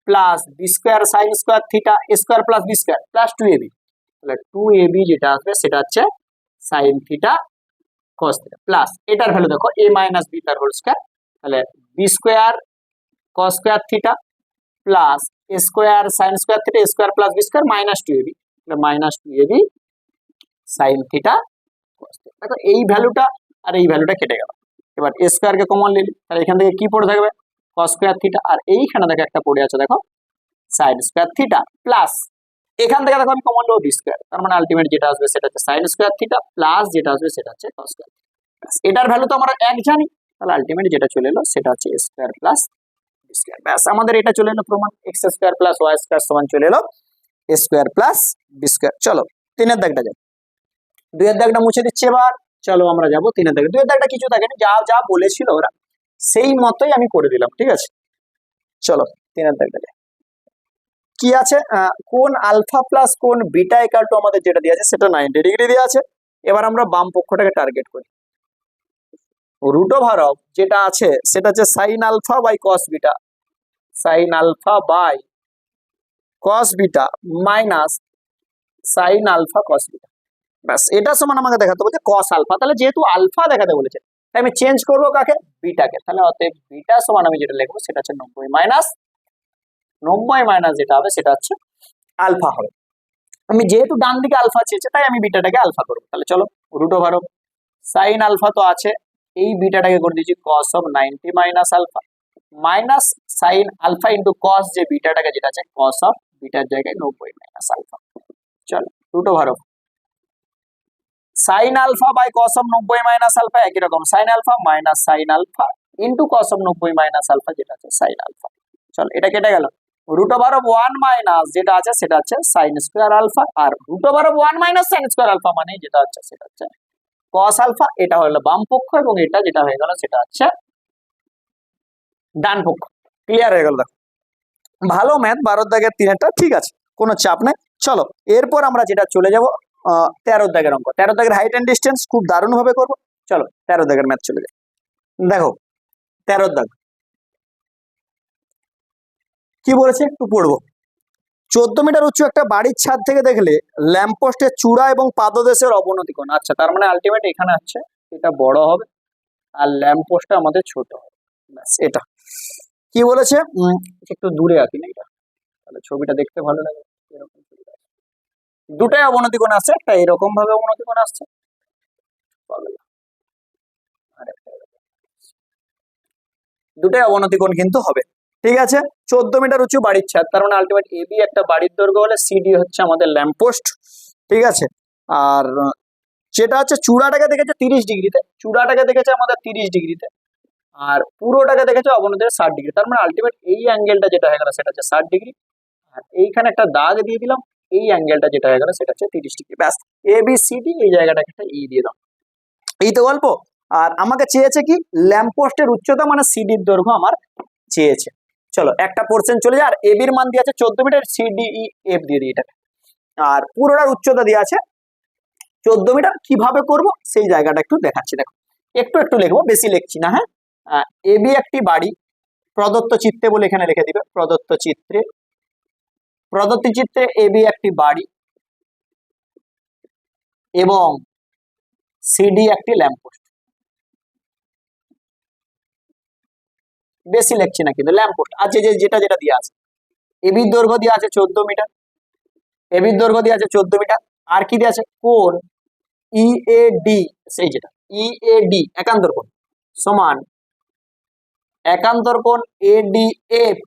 plus b square sin square theta square plus b square plus 2ab, তাহলে 2ab যেটা আসবে সেটা হচ্ছে sin theta cos theta plus এটার ভ্যালু দেখো a মাইনাস b তার হোল স্কয়ার, তাহলে b square cos square theta plus a square sin square theta square plus b square minus 2ab, তাহলে minus 2ab sin theta cos theta. দেখো এই ভ্যালুটা আর এই ভ্যালুটা কেটে গেল, এবার a স্কয়ার কে কমন নিলি, তাহলে এখান থেকে কি পড়ে থাকবে? cos স্কয়ার থিটা, আর এইখানে দেখো একটা পড়ে আছে দেখো sin স্কয়ার থিটা প্লাস এখান থেকে দেখো আমি কমন নেব b স্কয়ার, তার মানে আলটিমেট যেটা আসবে সেটা হচ্ছে sin স্কয়ার থিটা প্লাস যেটা আসবে সেটা হচ্ছে cos স্কয়ার। এটার ভ্যালু তো আমরা এক জানি, তাহলে আলটিমেট যেটা চলে এলো সেটা হচ্ছে a square plus b square. ব্যাস, আমাদের এটা চলে এলো প্রমাণ, x square plus y square সমান চলে এলো a square plus b square. চলো 3 এর দাগটা যাই, 2 এর দাগটা মুছে দিচ্ছি এবার। চলো আমরা যাবো 3 এর দাগে। 2 এর দাগটা কিছু থাকেনি, যা যা বলেছিল ওরা সেই মতোই আমি করে দিলাম, ঠিক আছে। চলো 3 এর দাগটা যাই, কি আছে? কোন আলফা প্লাস কোন বিটা ইকুয়াল টু আমাদের যেটা দেওয়া আছে সেটা 90 ডিগ্রি দেওয়া আছে। এবার আমরা বাম পক্ষটাকে টার্গেট করি, রুট ওভার অফ যেটা আছে সেটা হচ্ছে sine alpha by cos beta, sine alpha by cos beta minus sine alpha cos beta. ব্যাস, এটা সমান আমাকে দেখাতে বলছে কস আলফা, তাহলে যেহেতু আলফা দেখাতে বলেছে তাই আমি চেঞ্জ করবো কাকে? বিটাকে। তাহলে অতএব বিটা সমান আমি যেটা লিখবো সেটা হচ্ছে 90 মাইনাস যেটা হবে সেটা হচ্ছে আলফা হবে। আমি যেহেতু ডান দিকে আলফা চেয়েছে তাই আমি বিটাটাকে আলফা করবো। তাহলে চলো root over of sine alpha তো আছে, এই বিটাটাকে করে দিচ্ছি cos of 90 minus alpha minus sine alpha into cos যে বিটাটাকে যেটা আছে কস অফ বিটার জায়গায় 90 মাইনাস আলফা। চলো root over of sine alpha by cos of 90 minus alpha, একই রকম sine alpha minus sine alpha into cos of 90 minus alpha যেটা আছে সাইন আলফা। চলো এটা কেটে গেল, রুট ওভার অফ 1 মাইনাস যেটা আছে সেটা হচ্ছে সাইন স্কোয়ার আলফা, আর root over of 1 minus sine square alpha মানে যেটা হচ্ছে সেটা হচ্ছে কস আলফা। এটা হলো বাম পক্ষ এবং এটা যেটা হয়ে গেল সেটা হচ্ছে ডান পক্ষ। ক্লিয়ার হয়ে গেল? দেখো ভালো ম্যাথ, 12 দাগের 3টা ঠিক আছে, কোনো চাপ নেই। চলো এরপর আমরা যেটা চলে যাব 13 দাগের অঙ্ক, 13 দাগের হাইট এন্ড ডিস্টেন্স খুব দারুণ ভাবে করবো। চলো 13 দাগের ম্যাথ চলে যায়। দেখো 13 দাগ কি বলেছে একটু পড়বো। 14 মিটার উঁচু একটা বাড়ির ছাদ থেকে দেখলে ল্যাম্পপোস্টের চূড়া এবং পাদদেশের অবনতি কোণ। আচ্ছা, তার মানে আলটিমেট এখানে আছে এটা বড় হবে আর ল্যাম্পপোস্টটা আমাদের ছোট হবে। ব্যাস, এটা কি বলেছে, একটু দূরে আঁকি না এটা, তাহলে ছবিটা দেখতে ভালো লাগে। এরকম দুটাই অবনতি কোণ আসছে, একটা এরকম ভাবে অবনতি কোণ আসছে, দুটাই অবনতি কোণ কিন্তু হবে। ঠিক আছে, 14 মিটার উঁচু বাড়ির ছাদ, তার মানে আলটিমেট এবি একটা বাড়ির দৈর্ঘ্য হলে সিডি হচ্ছে আমাদের ল্যাম্পপোস্ট। ঠিক আছে, আর যেটা হচ্ছে চূড়াটাকে দেখেছে 30 ডিগ্রিতে, চূড়াটাকে দেখেছে আমাদের 30 ডিগ্রিতে, আর পুরোটাকে দেখেছে অবনতির 60 ডিগ্রি, তার মানে আলটিমেট এই অ্যাঙ্গেলটা যেটা হয়ে গেল সেটা হচ্ছে 60 ডিগ্রি, আর এইখানে একটা দাগ দিয়ে দিলাম, এই অ্যাঙ্গেলটা যেটা হয়ে গেল সেটা হচ্ছে 30 ডিগ্রি। ব্যাস, এ বি সি ডি এই জায়গাটাকে একটা ই দিয়ে দাও, এই তো গল্প। আর আমাকে চেয়েছে কি, ল্যাম্পপোস্টের উচ্চতা মানে সিডির দৈর্ঘ্য আমার চেয়েছে। চলো একটা পোর্শন চলে যায়, আর এবির মান দিয়ে আছে 14 মিটার, সিডিই এফ দিয়ে দিই এটাকে, আর পুরোটার উচ্চতা দিয়ে আছে 14 মিটার। কিভাবে করব সেই জায়গাটা একটু দেখাচ্ছি, দেখো একটু একটু লিখবো, বেশি লিখছি না। হ্যাঁ, এবি একটি বাড়ি, প্রদত্ত চিত্রে বলে এখানে লিখে দিবে, প্রদত্ত চিত্রে এবি একটি বাড়ি এবং সিডি একটি ল্যাম্পপোস্ট। বেশি লিখছি না কিন্তু, ল্যাম্পপোস্ট আছে যেটা যেটা দিয়ে আছে, এবির দৈর্ঘ্য দিয়ে আছে 14 মিটার, এবির দৈর্ঘ্য দিয়ে আছে 14 মিটার, আর কি দিয়ে আছে, কোণ ইএডি, সেই যেটা ইএডি একান্তর কোণ সমান একান্তর কোণ এডিএফ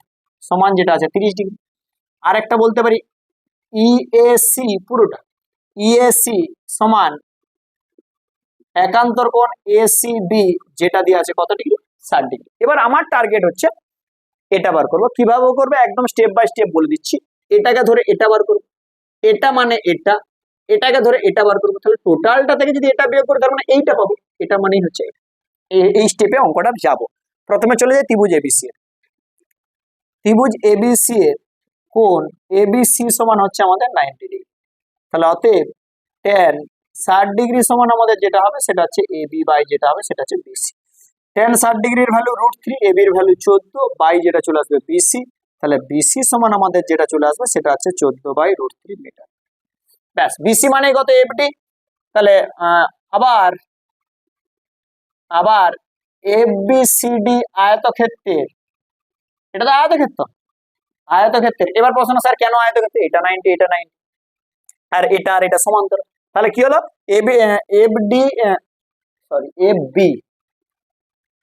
সমান যেটা আছে 30 ডিগ্রি। আর একটা বলতে পারি ইএসি, পুরোটা ইএসি সমান একান্তর কোণ এসিবি যেটা দিয়ে আছে কত ডিগ্রি, 60 ডিগ্রি। এবার আমার টার্গেট হচ্ছে এটা বার করবো। কিভাবে করবে একদম স্টেপ বাই স্টেপ বলে দিচ্ছি। এটাকে ধরে এটা বার করবো, এটা মানে এটা, এটাকে ধরে এটা বার করবো, তাহলে টোটালটা থেকে যদি এটা বিয়োগ করে তার মানে এইটা পাবো, এটা মানেই হচ্ছে এই স্টেপে অঙ্কটা যাবো। প্রথমে চলে যাই ত্রিভুজ এবিসি এর, ত্রিভুজ এবিসি এর কোণ এবিসি সমান হচ্ছে আমাদের 90 ডিগ্রি, তাহলে অতএব tan 60 ডিগ্রি সমান আমাদের যেটা হবে সেটা হচ্ছে এবি বাই যেটা হবে সেটা হচ্ছে বিসি। tan 60 ডিগ্রির ভ্যালু √3, এবি এর ভ্যালু 14 বাই যেটা চলে আসবে বিসি, তাহলে বিসি সমান আমাদের যেটা চলে আসবে সেটা হচ্ছে 14 বাই √3 মিটার। ব্যাস, বিসি মানে কত এফডি, তাহলে আবার আবার এফবিসিডি আয়তক্ষেত্রের, এটা তো আয়তক্ষেত্রের। এবার প্রশ্ন, স্যার কেন আয়তক্ষেত্রে, এটা 90 এটা 90 আর এটা সমান্তর, তাহলে কি হলো এফডি সরি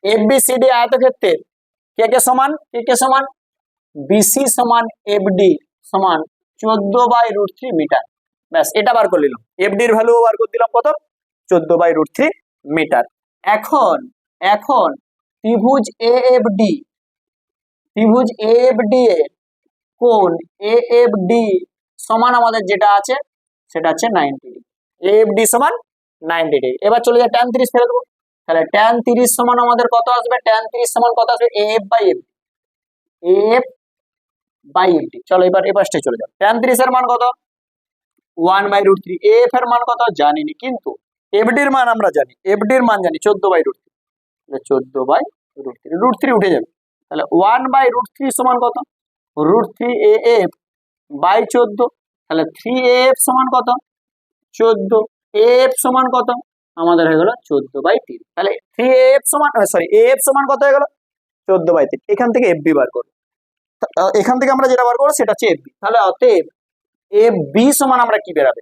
এফবিসিডি আয়তক্ষেত্রের কে সমান বিসি সমান এফডি সমান 14 বাই √3 মিটার। ব্যাস, এটা বার করে নিলাম, এফডির ভ্যালু বার করে দিলাম কত, 14 বাই √3 মিটার। এখন ত্রিভুজ এএফডি এর কোণ এএফডি সমান আমাদের যেটা আছে সেটা হচ্ছে 90 ডিগ্রি, এএফডি সমান 90 ডিগ্রি। এবার চলে যায় tan 30 ফেলে দেবো, তাহলে tan 30 সমান আমাদের কত আসবে, tan 30 সমান কত আসবে, এএফ বাই এফডি। চলো এবার স্টেজ চলে যাও, tan 30 এর মান কত 1 বাই √3, এএফ এর মান কত জানিনি, কিন্তু এফডির মান আমরা জানি, এফডির মান জানি 14 বাই √3, 14 বাই √3 উঠে যাবে, তাহলে 1 বাই √3 সমান কত, √3 এএফ বাই 14, তাহলে 3 এএফ সমান কত 14, এএফ সমান কত আমাদের হয়ে গেল 14 বাই 3, তাহলে 3 এএফ সমান এএফ সমান কত হয়ে গেল 14 বাই 3। এখান থেকে এফবি বার করব, এখান থেকে আমরা যেটা বার করবো সেটা হচ্ছে এফবি, তাহলে অতএব এফবি সমান আমরা কি বেরাবে,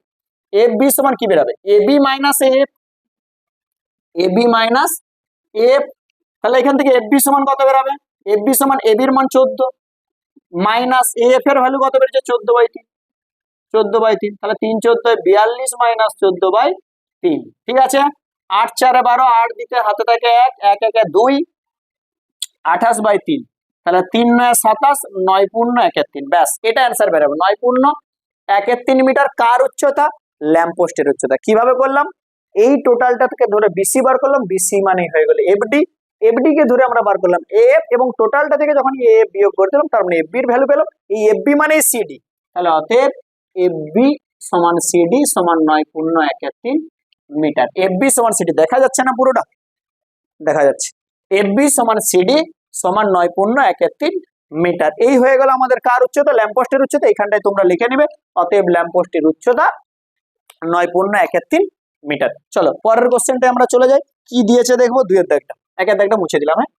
এফবি সমান কি বেরাবে, AB minus F, AB minus F, তাহলে এখান থেকে এফবি সমান কত বেরাবে, এফবি সমান এবির মান 14 মাইনাস এফ এর ভ্যালু কত বেরিয়েছে 14 বাই 3, 14 বাই 3, তাহলে 3 14 42 মাইনাস 14 বাই 3। ঠিক আছে, 8 4 12, 8 দিতে হাতে থাকে 1, 1 1 2, 28 বাই 3, তাহলে 3 9 27, 9 পূর্ণ 1 এর 3। ব্যাস, এটা অ্যান্সার বেরোবে, 9 পূর্ণ 1 এর 3 মিটার। কার উচ্চতা, ল্যাম্পপোস্টের উচ্চতা। কিভাবে করলাম, এই টোটালটা থেকে ধরে বিসি বার করলাম, বিসি মানে হয়ে গেল এফডি, এফডি কে ধরে আমরা বার করলাম এএফ, এবং টোটালটা থেকে যখন এএফ বিয়োগ করে দিলাম তার মানে এফবি এর ভ্যালু পেলাম, এই এফবি মানে সিডি, তাহলে অতএব এফবি সমান সিডি সমান 9 পূর্ণ 1 এর 3 মিটার। এফবি সমান সিডি দেখা যাচ্ছে না, পুরোটা দেখা যাচ্ছে, এফবি সমান সিডি সমান 9 পূর্ণ 1 এর 3 মিটার। এই হয়ে গেল আমাদের কার উচ্চতা, ল্যাম্পপোস্টের উচ্চতা। এখানটায় তোমরা লিখে নেবে, অতএব ল্যাম্পপোস্টের উচ্চতা 9 পূর্ণ 1 এর 3 মিটার। চলো পরের কোশ্চেনটা আমরা চলে যাই, কি দিয়েছে দেখবো, 2 এর দাগটা, 1 এর দাগটা মুছে দিলাম। হ্যাঁ,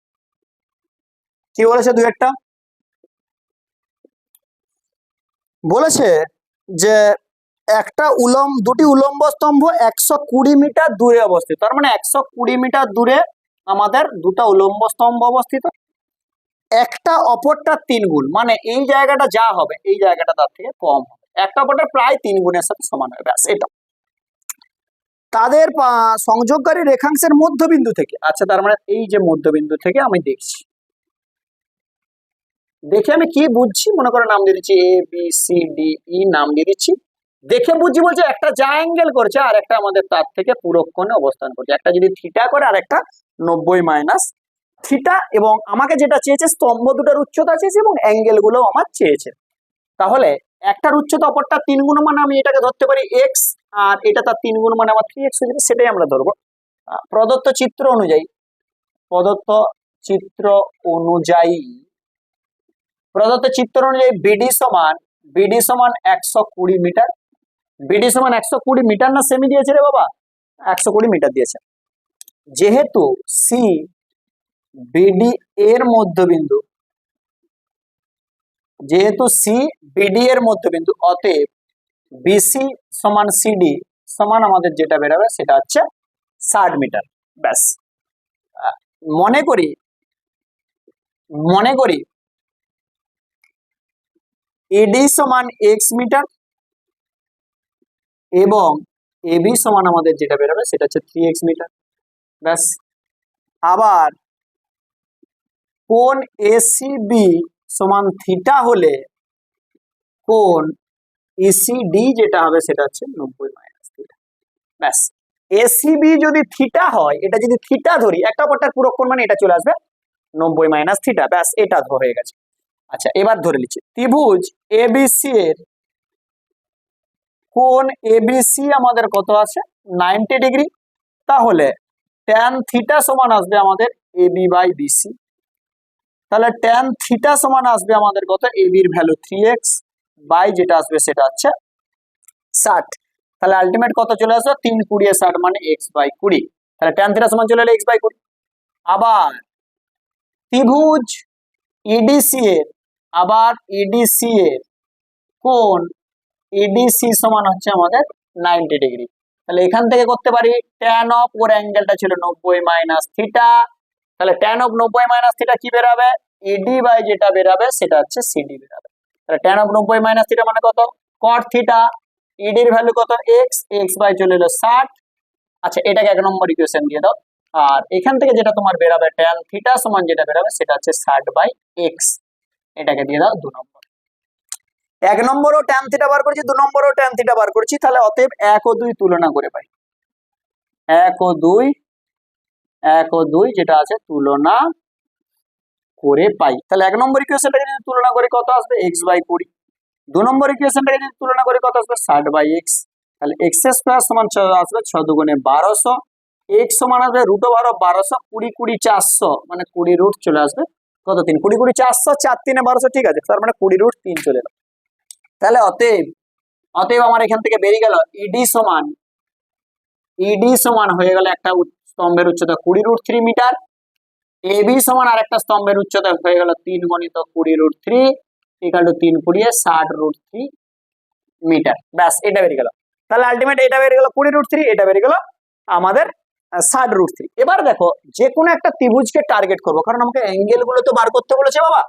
কি বলেছে দু একটা বলেছে যে দুটি উলম্ব স্তম্ভ 120 মিটার দূরে অবস্থিত, তার মানে 120 মিটার দূরে আমাদের দুটা উলম্ব স্তম্ভ অবস্থিত, একটা অপরটা 3 গুণ, মানে এই জায়গাটা যা হবে এই জায়গাটা তার থেকে কম হবে, একটা অপরটা প্রায় 3 গুণের সাথে সমান হবে, ব্যাস এটা। তাদের সংযোগকারী রেখাংশের মধ্যবিন্দু থেকে, আচ্ছা তার মানে এই যে মধ্যবিন্দু থেকে আমি দেখছি, দেখে আমি কি বুঝছি, মনে করে নাম দিয়ে দিচ্ছি A B C D E, নাম দিয়ে দিচ্ছি, দেখে বুঝছি বলছে একটা যা অ্যাঙ্গেল করছে আর একটা আমাদের তার থেকে পূরক কোণে অবস্থান করছে, একটা যদি থিটা করে আর একটা 90 মাইনাস থিটা, এবং আমাকে যেটা চেয়েছে স্তম্ভ দুটার উচ্চতা চেয়েছে এবং অ্যাঙ্গেল গুলো আমার চেয়েছে। তাহলে একটার উচ্চতা অপরটা 3 গুণ, মানে আমি এটাকে ধরতে পারি এক্স, আর এটা তার 3 গুণ, মানে আমার 3x হয়ে যাবে, সেটাই আমরা ধরবো। প্রদত্ত চিত্র অনুযায়ী বিডি সমান 120 মিটার, বিডি সমান 120 মিটার না সেমি দিয়েছে রে বাবা, 120 মিটার দিয়েছে। যেহেতু সি বিডি এর মধ্যবিন্দু, অতএব বিসি সমান সিডি সমান আমাদের যেটা বেরোবে সেটা হচ্ছে 60 মিটার, ব্যাস। মনে করি এডি সমান এক্স মিটার এবং এবি সমান আমাদের যেটা বেরোবে সেটা হচ্ছে 3x মিটার, ব্যাস। আবার কোণ এসিবি সমান থিটা হলে কোণ ইসিডি যেটা হবে সেটা হচ্ছে 90 মাইনাস থিটা, ব্যাস। এসিবি যদি থিটা হয়, এটা যদি থিটা ধরি, একটা অপরটার পূরক কোণ মানে এটা চলে আসবে 90 মাইনাস থিটা, ব্যাস এটা হয়ে গেছে। আচ্ছা এবার ধরে নিচ্ছি ত্রিভুজ এবিসি এর কোণ এবিসি আমাদের কত আছে 90 ডিগ্রি, তাহলে ট্যান থিটা সমান আসবে আমাদের এবি বাই বিসি, তাহলে ট্যান থিটা সমান আসবে আমাদের কত, এবির ভ্যালু 3x বাই যেটা আসবে সেটা হচ্ছে 60, তাহলে আলটিমেট কত চলে আসবে 3 20 60 মানে x বাই 20, তাহলে ট্যান থিটা সমান চলে এলো x বাই 20। আবার ত্রিভুজ ইডিসি এর কোণ ইডিসি সমান হচ্ছে আমাদের 90 ডিগ্রি, তাহলে এখান থেকে করতে পারি ট্যান অফ, ওর অ্যাঙ্গেলটা ছিল 90 মাইনাস থিটা, তাহলে ট্যান অফ 90 মাইনাস থিটা কি বেরাবে, ইডি বাই যেটা বেরাবে সেটা হচ্ছে সিডি বেরাবে, তাহলে ট্যান অফ 90 মাইনাস থিটা মানে কত কট থিটা, ইডির ভ্যালু কত x বাই চলে এলো 60। আচ্ছা এটাকে 1 নম্বর ইকুয়েশন দিয়ে দাও, আর এখান থেকে যেটা তোমার বেরাবে ট্যান থিটা সমান যেটা বেরাবে সেটা হচ্ছে 60 বাই x, এটাকে দিয়ে দাও 2 নম্বর। 1 নম্বরও ট্যান থিটা বার করেছি, 2 নম্বরও ট্যান থিটা বার করেছি, তাহলে অতএব 1 ও 2 তুলনা করে পাই, 1 ও 2 যেটা আছে তুলনা করে পাই, তাহলে 1 নম্বর ইকুয়েশনটাকে যদি তুলনা করে কত আসবে x বাই 20, 2 নম্বর ইকুয়েশনটাকে যদি তুলনা করে কত আসবে 60 বাই x, তাহলে x স্কয়ার সমান আসবে 6 দুগুণে 1200, x সমান আসবে √ 1200, 20 20 400 মানে 20 রুট চলে আসবে কত 3, 20 20 400, 4 3 1200, ঠিক আছে, তার মানে 20 রুট 3 চলে এলো। তাহলে অতএব আমার এখান থেকে বেরিয়ে গেল ইডি সমান হয়ে গেল একটা স্তম্ভের উচ্চতা 20 রুট 3 মিটার, এবি সমান আর একটা স্তম্ভের উচ্চতা হয়ে গেল 3 গুণিত 20 root 3 equal to 3 20 60 root 3 metre, ব্যাস এটা বেরিয়ে গেল। তাহলে আলটিমেট এটা বেরিয়ে গেল 20 রুট 3, এটা বেরিয়ে গেল আমাদের 60 রুট 3। এবার দেখো যে কোনো একটা ত্রিভুজকে টার্গেট করবো, কারণ আমাকে অ্যাঙ্গেল গুলো তো বার করতে বলেছে বাবা,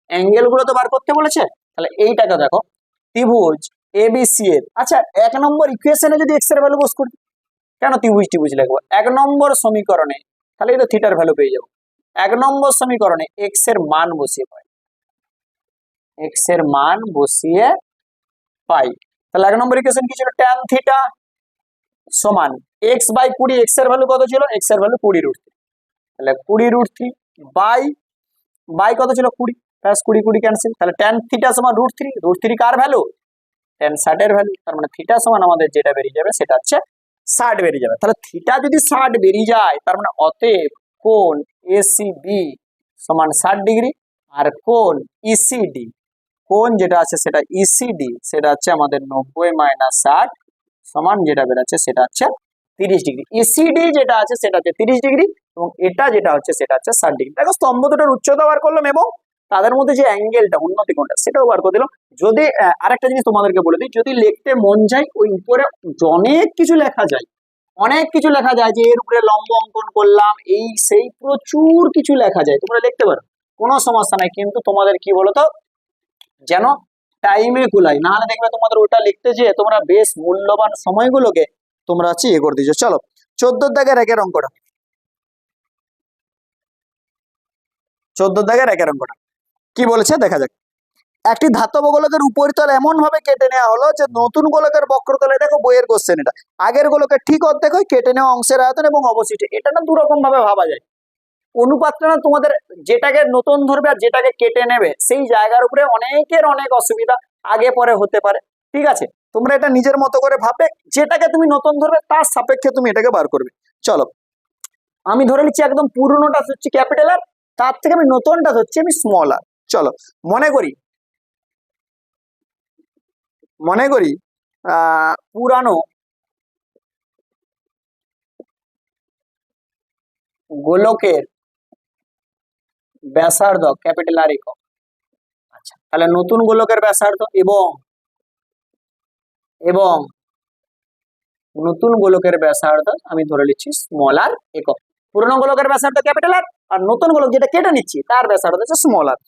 অ্যাঙ্গেল গুলো তো বার করতে বলেছে, তাহলে এইটাকে দেখো ত্রিভুজ এবিসি এর, আচ্ছা 1 নম্বর ইকুয়েশনে যদি x এর ভ্যালু বস করি, কেন ত্রিভুজ লিখবো 1 নম্বর সমীকরণে, তাহলে কিন্তু থিটার ভ্যালু পেয়ে যাবো। 1 নম্বর সমীকরণে x এর মান বসিয়ে পাই, তাহলে 1 নম্বর ইকুয়েশন কি ছিল, tan থিটা সমান x বাই 20, x এর ভ্যালু কত ছিল, x এর ভ্যালু 20 রুট 3, তাহলে 20 রুট 3 বাই কত ছিল 20, প্লাস 20 20 ক্যান্সেল, তাহলে tan থিটা সমান √ 3, √ 3 কার ভ্যালু tan 60 এর ভ্যালু, তার মানে থিটা সমান আমাদের যেটা বেরিয়ে যাবে সেটা হচ্ছে 60 বেরিয়ে যাবে। তাহলে থিটা যদি 60 বেরিয়ে যায়, তার মানে অতএব কোণ এসিবি সমান 60 ডিগ্রি, আর কোণ ইসিডি, কোণ যেটা আছে সেটা ইসিডি সেটা হচ্ছে আমাদের 90 মাইনাস 60 সমান যেটা বেরোচ্ছে সেটা হচ্ছে 30 ডিগ্রি। ইসিডি যেটা আছে সেটা হচ্ছে 30 ডিগ্রি, এবং এটা যেটা হচ্ছে সেটা হচ্ছে 60 ডিগ্রি। দেখো স্তম্ভ দুটোর উচ্চতা বার করলাম এবং তাদের মধ্যে যে অ্যাঙ্গেলটা, উন্নতি কোণটা, সেটাও বার করে দিলাম। যদি আরেকটা জিনিস তোমাদেরকে বলে দিই, যদি লিখতে মন যায় ওই উপরে অনেক কিছু লেখা যায়, অনেক কিছু লেখা যায়, যে এর উপরে লম্ব অঙ্কন করলাম, এই সেই প্রচুর কিছু লেখা যায়, তোমরা লিখতে পারো, কোনো সমস্যা নাই। কিন্তু তোমাদের কি বলতো, যেন টাইমে কুলাই, নাহলে দেখবে তোমাদের ওটা লিখতে যেয়ে তোমরা বেশ মূল্যবান সময়গুলোকে তোমরা হচ্ছে ইয়ে করে দিচ্ছ। চলো 14 দাগের একের অঙ্কটা, 14 দাগের একের অঙ্কটা কি বলেছে দেখা যাক। একটি ধাতব গোলকের উপরিতল এমন ভাবে কেটে নেওয়া হলো যে নতুন গোলকের বক্রতলে, দেখো বইয়ের কোশ্চেন এটা, আগের গোলকের ঠিক অর্ধেক হয় কেটে নেওয়া অংশের আয়তন এবং অবশিষ্ট, এটা না দু রকম ভাবে ভাবা যায়। অনুপাতটা না তোমাদের যেটাকে নতুন ধরবে আর যেটাকে কেটে নেবে সেই জায়গার উপরে অনেকের অনেক অসুবিধা আগে পরে হতে পারে, ঠিক আছে। তোমরা এটা নিজের মতো করে ভাবে, যেটাকে তুমি নতুন ধরবে তার সাপেক্ষে তুমি এটাকে বার করবে। চলো আমি ধরে নিচ্ছি একদম পুরনোটা হচ্ছে ক্যাপিটাল আর, তার থেকে আমি নতুনটা হচ্ছে আমি স্মল আর। চলো মনে করি, মনে করি পুরানো গোলকের ব্যাসার্ধ ক্যাপিটাল আর একক। আচ্ছা, তাহলে নতুন গোলকের ব্যাসার্ধ এবং এবং নতুন গোলকের ব্যাসার্ধ আমি ধরে নিচ্ছি স্মল আর একক। পুরনো গোলকের ব্যাসার্ধ ক্যাপিটাল আর, আর নতুন গোলক যেটা কেটে নিচ্ছি তার ব্যাসার্ধ হচ্ছে স্মল আর।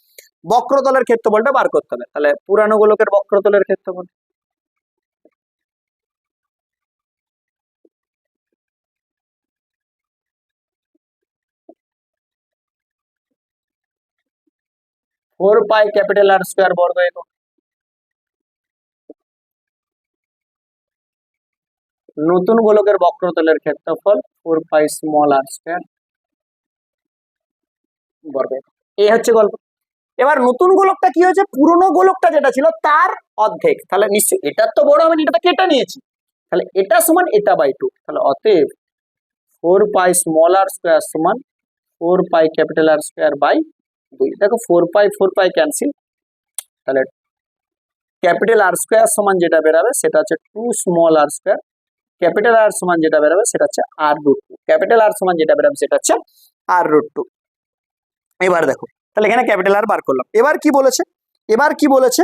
বক্রতলের ক্ষেত্রফলটা বার করতে হবে, তাহলে পুরানো গোলকের বক্রতলের ক্ষেত্রফল, four pi capital R square বর্গ একক। নতুন গোলকের বক্রতলের ক্ষেত্রফল 4 পাই স্মল আর স্কয়ার বর্গ একক। এই হচ্ছে গল্প। এবার নতুন গোলকটা কি হয়েছে, পুরনো গোলকটা যেটা ছিল তার অর্ধেক, তাহলে নিশ্চয়ই এটার তো বড় হবে, এটা তো কেটে নিয়েছি, তাহলে এটা সমান এটা বাই 2, তাহলে অতএব 4 পাই স্মল আর স্কয়ার সমান 4 pi capital R square by 2। দেখো 4 পাই ক্যান্সেল, তাহলে ক্যাপিটাল আর স্কয়ার সমান যেটা বেরাবে সেটা হচ্ছে 2 small R square, capital R সমান যেটা বেরাবে সেটা হচ্ছে আর রুট 2, ক্যাপিটাল আর সমান যেটা বেরাবে সেটা হচ্ছে আর রুট 2। এবার দেখো, তাহলে এখানে ক্যাপিটাল আর বার করলাম। এবার কি বলেছে, এবার কি বলেছে,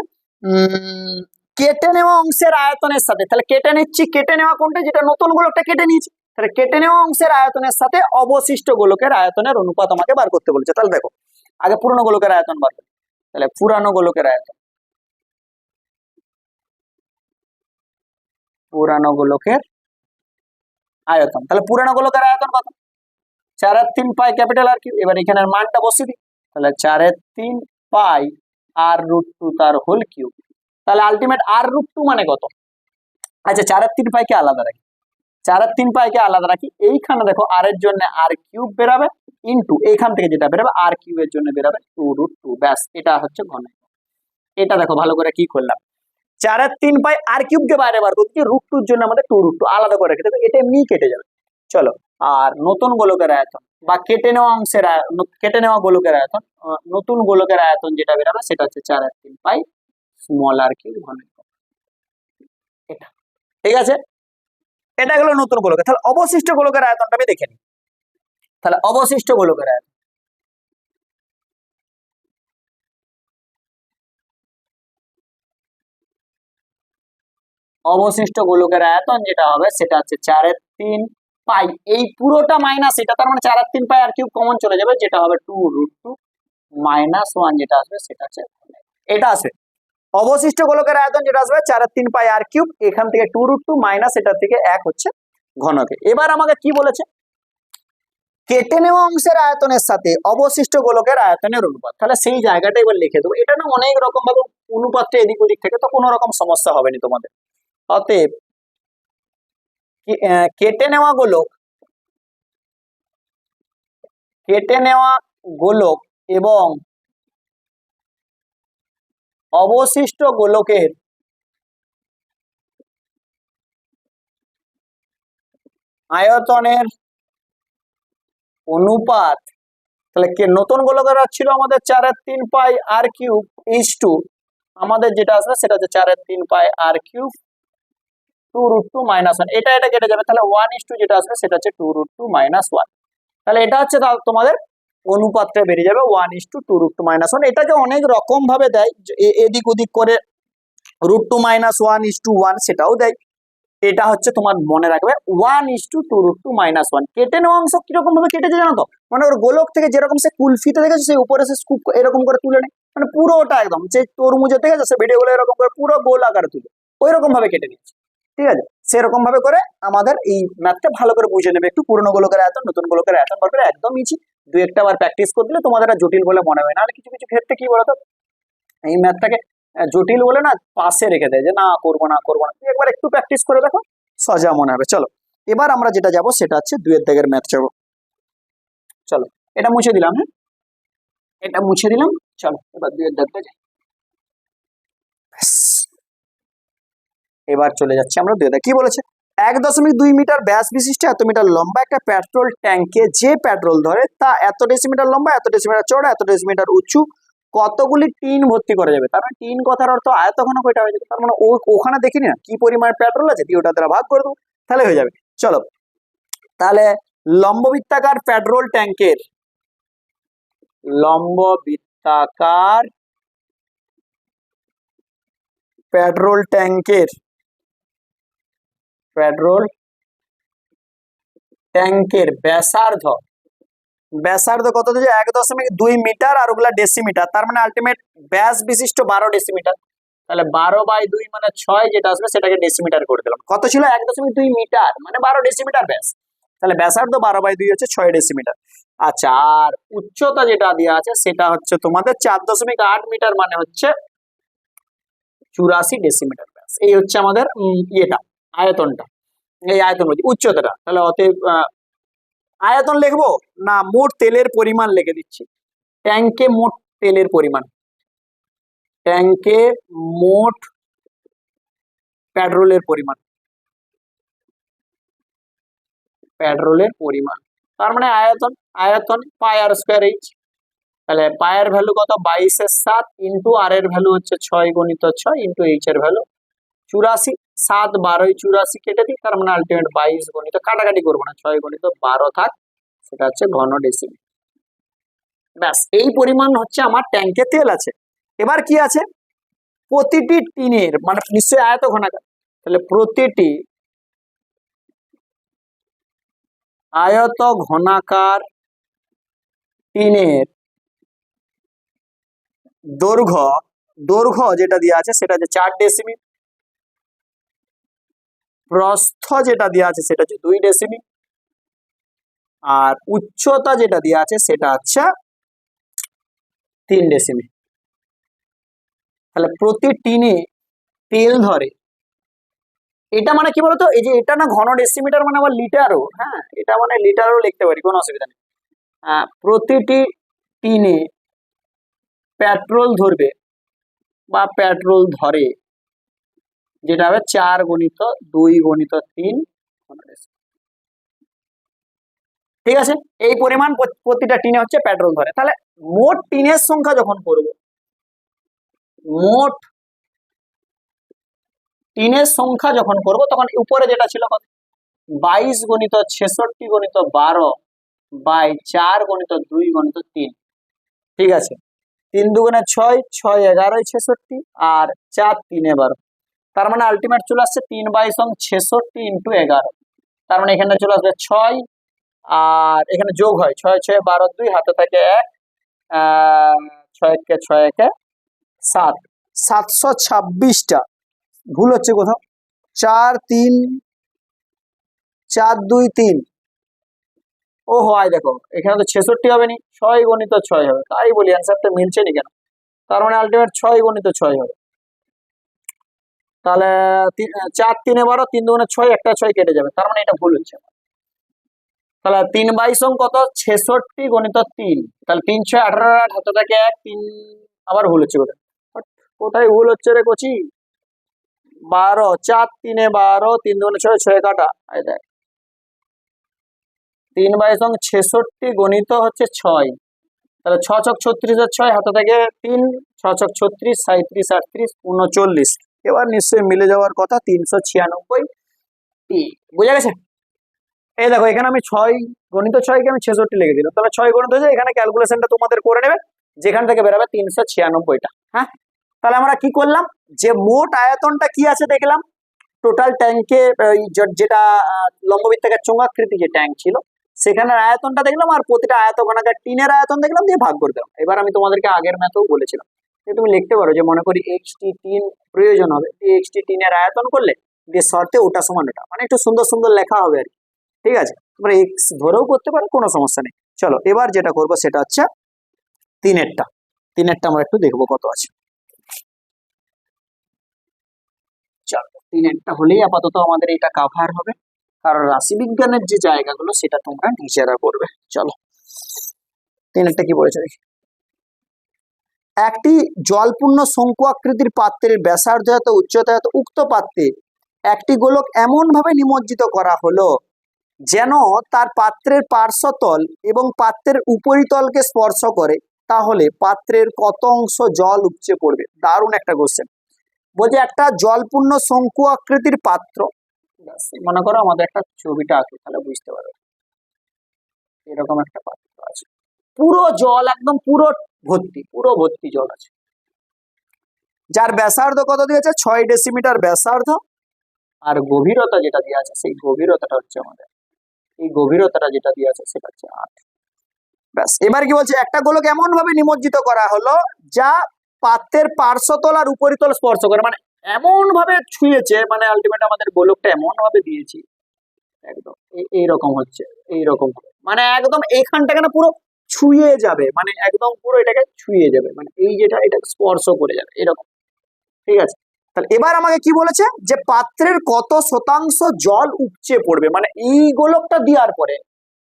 কেটে নেওয়া অংশের আয়তনের সাথে, তাহলে কেটে নিচ্ছি, কেটে নেওয়া কোনটা, যেটা নতুন গোলকটা কেটে নিয়েছি, তাহলে কেটে নেওয়া অংশের আয়তনের সাথে অবশিষ্ট গোলকের আয়তনের অনুপাত আমাকে বার করতে বলেছে। তাহলে দেখো আগে পুরনো গোলকের আয়তন বার করি, তাহলে পুরানো গোলকের আয়তন, পুরানো গোলকের আয়তন, তাহলে পুরানো গোলকের আয়তন কত, 4/3 পাই ক্যাপিটাল আর কিউব। এবার এখানের মানটা বসিয়ে দিই, তাহলে 4/3 পাই আর রুট 2 তার হোল কিউব, তাহলে আলটিমেট আর রুট 2 মানে কত। আচ্ছা 4/3 পাইকে আলাদা রাখি, 4/3 পাইকে আলাদা রাখি, এইখানে দেখো আর এর জন্য আর কিউব বেরাবে ইনটু এইখান থেকে যেটা বেরাবে আর কিউবের জন্য বেরাবে 2√2, ব্যাস এটা হচ্ছে ঘন। এটা দেখো ভালো করে কি করলাম, 4/3 পাই আর কিউবকে বাইরে বার করছি, রুট 2 এর জন্য আমাদের 2√2 আলাদা করে রেখে দেবো, এটা এমনি কেটে যাবে। চলো আর নতুন গোলকের আয়তন বা কেটে নেওয়া অংশের কেটে নেওয়া গোলকের আয়তন, নতুন গোলকের আয়তন যেটা বেরাবে সেটা হচ্ছে 4/3 পাই স্মল আর কিউব ঘন। এটা ঠিক আছে, এটা গেল নতুন গোলকের। তাহলে অবশিষ্ট গোলকের আয়তনটা আমি দেখে নিই, তাহলে অবশিষ্ট গোলকের আয়তন, অবশিষ্ট গোলকের আয়তন যেটা হবে সেটা হচ্ছে 4/3 পাই, এই পুরোটা মাইনাস এটা, তার মানে 4/3 পাই আর কিউব কমন চলে যাবে, যেটা হবে 2√2 মাইনাস 1, যেটা আসবে সেটা হচ্ছে এটা আসবে। অবশিষ্ট গোলকের আয়তন যেটা আসবে 4/3 পাই আর কিউব, এখান থেকে 2√2 মাইনাস এটা থেকে 1 হচ্ছে ঘনকে। এবার আমাকে কি বলেছে, কেটে নেওয়া অংশের আয়তনের সাথে অবশিষ্ট গোলকের আয়তনের অনুপাত, তাহলে সেই জায়গাটা এবার লিখে দেবো। এটা না অনেক রকম ভাবে অনুপাতটা এদিক ওদিক থেকে, তো কোনো রকম সমস্যা হবে না তোমাদের। অতএব কেটে নেওয়া গোলক, কেটে নেওয়া গোলক এবং অবশিষ্ট গোলকের আয়তনের অনুপাত, তাহলে নতুন গোলকের ছিল আমাদের 4/3 পাই আর কিউব ইজ টু আমাদের যেটা আসবে সেটা হচ্ছে 4/3 পাই আর কিউব 2√2 - 1, এটা কেটে যাবে, তাহলে 1:2 যেটা আসবে সেটা হচ্ছে 2√2 - 1। তাহলে এটা হচ্ছে তোমাদের অনুপাতটা বেরিয়ে যাবে 1:2√2 - 1। এটাকে অনেক রকম ভাবে দেয়, এদিক ওদিক করে √2 - 1:1 সেটাও দেয়। এটা হচ্ছে তোমার মনে রাখবে 1:2√2 - 1। কেটে নেওয়া অংশ কিরকম ভাবে কেটেছে জানো তো, মানে ওর গোলক থেকে যেরকম সে কুলফিতে দেখেছে সেই উপরে সে স্কুপ এরকম করে তুলে নেয়, মানে পুরোটা একদম যে তরমুজে থেকে সে ভিডিও গুলো এরকম করে পুরো গোল আকারে তুলে ওই রকম ভাবে কেটে নিচ্ছে। ঠিক আছে, সেরকম ভাবে করে আমাদের এই ম্যাথটা ভালো করে বুঝে নেবে। একটু পুরনো গোলকের আয়তন নতুন গোলকের আয়তন বার করে একদম ইজি, দুই একটা বার প্র্যাকটিস করে দিলে তোমাদের আর জটিল বলে মনে হয় না। কিছু কিছু ক্ষেত্রে কি বলতো এই ম্যাথটাকে জটিল বলে না পাশে রেখে দেয়, যে না করবো না করবো না, একবার একটু প্র্যাকটিস করে দেখো সোজা মনে হবে। চলো এবার আমরা যেটা যাব সেটা হচ্ছে 2 দাগের ম্যাথ যাবো। চলো এটা মুছে দিলাম, হ্যাঁ এটা মুছে দিলাম। চলো এবার 2 দাগটা যাই। এবার চলে যাচ্ছে আমরা 2 দাগ। কি বলেছে, 1.2 মিটার ব্যাস বিশিষ্ট এত মিটার লম্বা একটা পেট্রোল ট্যাঙ্কে যে পেট্রোল ধরে তা এত ডেসিমিটার লম্বা, এত ডেসিমিটার চওড়া, এত ডেসিমিটার উঁচু, কতগুলি টিন ভর্তি করা যাবে। তার মানে টিন কথার অর্থ আয়তঘনক ওইটা হয়ে যাবে। তার মানে ওখানে দেখিনি না কি পরিমাণ পেট্রোল আছে, দিয়ে ওটা দ্বারা ভাগ করে দেবো তাহলে হয়ে যাবে। চলো তাহলে লম্ববৃত্তাকার পেট্রোল ট্যাঙ্কের লম্ববৃত্তাকার পেট্রোল ট্যাঙ্কের ব্যাসার্ধ কত দিয়েছে 1.2 মিটার, আর ওগুলা ডেসিমিটার, তার মানে আলটিমেট ব্যাস বিশিষ্ট 12 ডেসিমিটার। তাহলে 12/2 মানে 6, যেটা আসবে সেটাকে ডেসিমিটার করে দিলাম। কত ছিল 1.2 মিটার মানে 12 ডেসিমিটার ব্যাস, তাহলে ব্যাসার্ধ 12/2 হচ্ছে 6 ডেসিমিটার। আচ্ছা, আর উচ্চতা যেটা দেওয়া আছে সেটা হচ্ছে তোমাদের 4.8 মিটার মানে হচ্ছে 84 ডেসিমিটার ব্যাস। এই হচ্ছে আমাদের ইয়েটা আয়তনটা, এই আয়তন বলছি উচ্চতাটা। তাহলে অতএব আয়তন লিখবো না মোট তেলের পরিমাণ লিখে দিচ্ছি। ট্যাঙ্কে মোট তেলের পরিমাণ, ট্যাঙ্কে মোট পেট্রোলের পরিমাণ, তার মানে আয়তন পাই আর স্কয়ার এইচ। তাহলে পায়ের ভ্যালু কত 22/7 ইন্টু আর এর ভ্যালু হচ্ছে 6 × 6 ইন্টু এইচ এর ভ্যালু 84। 7 12 84 কেটে দিই, তার মানে আলটিমেট 22 × কাটাকাটি করবো না, 6 × 12 থাক, সেটা হচ্ছে ঘন ডেসিমিটার। ব্যাস এই পরিমাণ হচ্ছে আমার ট্যাঙ্কে তেল আছে। এবার কি আছে, প্রতিটি টিনের মানে নিশ্চয়ই আয়ত ঘনাকার, তাহলে প্রতিটি আয়ত ঘনাকার টিনের দৈর্ঘ্য যেটা দেওয়া আছে সেটা হচ্ছে 4 ডেসিমি, প্রস্থ যেটা দেওয়া আছে সেটা হচ্ছে 2 ডেসিমি, আর উচ্চতা যেটা দেওয়া আছে সেটা হচ্ছে 3 ডেসিমি। তাহলে প্রতি টিনে তেল ধরে, এটা মানে কি বলতো, এই যে এটা না ঘন ডেসিমিটার মানে আবার লিটারও, হ্যাঁ এটা মানে লিটারও লিখতে পারি, কোনো অসুবিধা নেই। প্রতিটি টিনে পেট্রোল ধরবে বা পেট্রোল ধরে, যেটা হবে 4 × 2 × 3। ঠিক আছে, এই পরিমাণ প্রতিটা টিনে হচ্ছে পেট্রোল ধরে। তাহলে মোট টিনের সংখ্যা যখন করব, তখন উপরে যেটা ছিল 22 × 66 × 12/4 × 2 × 3। ঠিক আছে, 3 × 2 = 6, 6 11 66 আর 4 3 12, তার মানে আলটিমেট চলে আসছে 3/66 × 11। তার মানে এখানে চলে আসবে 6, আর এখানে যোগ হয় 6 6 12 2 হাতে থাকে 1, 6 1 6 1 7, 726টা। ভুল হচ্ছে কোথাও, 4 3 4 2 3, ও হয় দেখো এখানে তো 66 হবে নি, 6 × 6 হবে, তাই বলি অ্যান্সারটা মিলছে নি কেন। তার মানে আলটিমেট 6 × 6 হবে। তাহলে 4 3 12, 3 2 6, একটা 6 কেটে যাবে, তার মানে এটা ভুল হচ্ছে। তাহলে 3/6 কত 66 × 3, তাহলে 3 6 18 8 হাতে থাকে 1 3, আবার ভুল হচ্ছে কোথায় ভুল হচ্ছে রে কোচি। 12 4 3 12, 3 2 6 6 কাটা, এই দেখ 3/6 66 গণিত হচ্ছে 6, তাহলে 6 6 36 আর 6 হাতে থাকে 3, 6 6 36 37 38 39। এবার নিশ্চয়ই মিলে যাওয়ার কথা 396 বুঝা গেছে? এই দেখো এখানে আমি 6 × 6 কে আমি 66 লিখে দিলাম, তাহলে 6 গুণিত হয়েছে, এখানে ক্যালকুলেশনটা তোমাদের করে নেবে, যেখান থেকে বেরোবে 396টা। হ্যাঁ, তাহলে আমরা কি করলাম, যে মোট আয়তনটা কি আছে দেখলাম, টোটাল ট্যাঙ্কে যেটা লম্ববৃত্তাকার চোঙাকৃতি যে ট্যাঙ্ক ছিল সেখানের আয়তনটা দেখলাম, আর প্রতিটা আয়তঘনাকার টিনের আয়তন দেখলাম, দিয়ে ভাগ করে দিলাম। এবার আমি তোমাদেরকে আগের ম্যাথেও বলেছিলাম যে তুমি লিখতে পারো যে মনে করি এইচটি টিন প্রয়োজন হবে, এইচটি টিনের আয়তন করলে দিয়ে শর্তে ওটা সমান ওটা, মানে একটু সুন্দর সুন্দর লেখা হবে আর কি। ঠিক আছে, তোমরা এক্স ধরেও করতে পারো, কোনো সমস্যা নেই। চলো এবার যেটা করবো সেটা হচ্ছে তিনেরটা আমরা একটু দেখবো কত আছে। চলো তিনেরটা হলেই আপাতত আমাদের এটা কাভার হবে, কারণ রাশিবিজ্ঞানের যে জায়গাগুলো সেটা তোমরা নিজেরা করবে। চলো তিনেরটা কি বলেছে দেখি। একটি জলপূর্ণ শঙ্কু আকৃতির পাত্রের ব্যাসার্ধ এত উচ্চতা এত, উক্ত পাত্রে একটি গোলক এমন ভাবে নিমজ্জিত করা হলো যেন তার পাত্রের পার্শ্বতল এবং পাত্রের উপরিতলকে স্পর্শ করে, তাহলে পাত্রের কত অংশ জল উপচে পড়বে? দারুণ একটা কোশ্চেন। বলছে একটা জলপূর্ণ শঙ্কু আকৃতির পাত্র, মনে করো আমাদের একটা ছবিটা আঁকে তাহলে বুঝতে পারবে, এরকম একটা পাত্র আছে, পুরো জল একদম পুরো ভর্তি জল আছে, যার ব্যাসার্ধ কত দিয়েছে 6 ডেসিমিটার ব্যাসার্ধ, আর গভীরতা যেটা দেওয়া আছে সেই গভীরতাটা হচ্ছে আমাদের, এই গভীরতাটা যেটা দেওয়া আছে সেটা হচ্ছে 8। ব্যাস, এবার কি বলছে, একটা গোলক এমন ভাবে নিমজ্জিত করা হলো যা পাত্রের পার্শ্বতল আর উপরিতল স্পর্শ করে, মানে এমন ভাবে ছুঁয়েছে, মানে আলটিমেট আমাদের গোলকটা এমন ভাবে দিয়েছি একদম এইরকম হচ্ছে, এইরকম মানে একদম এইখানটাকে না পুরো ছুঁয়ে যাবে, মানে একদম পুরো এটাকে ছুঁয়ে যাবে, মানে এই যেটা এটা স্পর্শ করে যাবে এরকম। ঠিক আছে, তাহলে এবার আমাকে কি বলেছে, যে পাত্রের কত শতাংশ জল উপচে পড়বে, মানে এই গোলকটা দেওয়ার পরে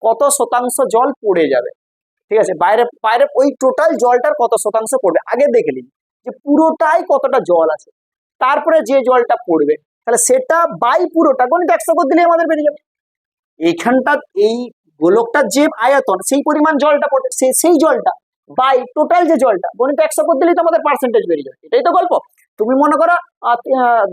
কত শতাংশ জল পড়ে যাবে। ঠিক আছে, বাইরে বাইরে ওই টোটাল জলটার কত শতাংশ পড়বে আগে দেখে নিন, যে পুরোটাই কতটা জল আছে, তারপরে যে জলটা পড়বে তাহলে সেটা বাই পুরোটা গণিত 100 করে দিলে আমাদের বেরিয়ে যাবে। এইখানটা এই গোলকটার যে আয়তন সেই পরিমাণ জলটা পড়বে, সেই জলটা বাই টোটাল যে জলটা গণিত 100 করে দিলেই তো আমাদের পার্সেন্টেজ বেরিয়ে যাবে। এটাই তো গল্প। তুমি মনে করো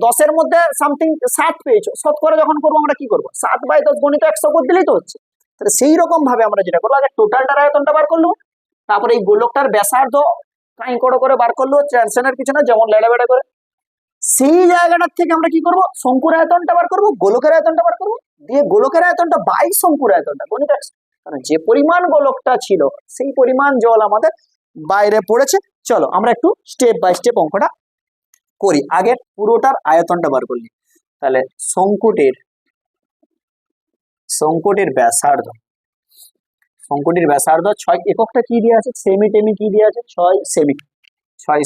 10-এর মধ্যে সামথিং 7 পেয়েছো, শতকরা যখন করবো আমরা কি করবো, 7/10 গণিত 100 করে দিলেই তো হচ্ছে। তাহলে সেই রকম ভাবে আমরা যেটা করবো, আগে টোটালটার আয়তনটা বার করলো, তারপরে এই গোলকটার ব্যাসার্ধ কাই করে বার করলো, টেনশনের কিছু না, যেমন লেড়াবেড়া করে সেই জায়গাটার থেকে আমরা কি করব, শঙ্কুর আয়তনটা বার করবো, গোলকের আয়তনটা বার করবো, দিয়ে গোলকের আয়তনটা বাই শঙ্কুর আয়তনটা গণিত 100, কারণ যে পরিমাণ গোলকটা ছিল সেই পরিমাণ জল আমাদের বাইরে পড়েছে। চলো আমরা একটু স্টেপ বাই স্টেপ অঙ্কটা করি। আগে পুরোটার আয়তনটা বার করলি, তাহলে শঙ্কুটির ব্যাসার্ধ, 6 এককটা কি দিয়ে আছে, সেমি টেমি কি দিয়ে আছে, 6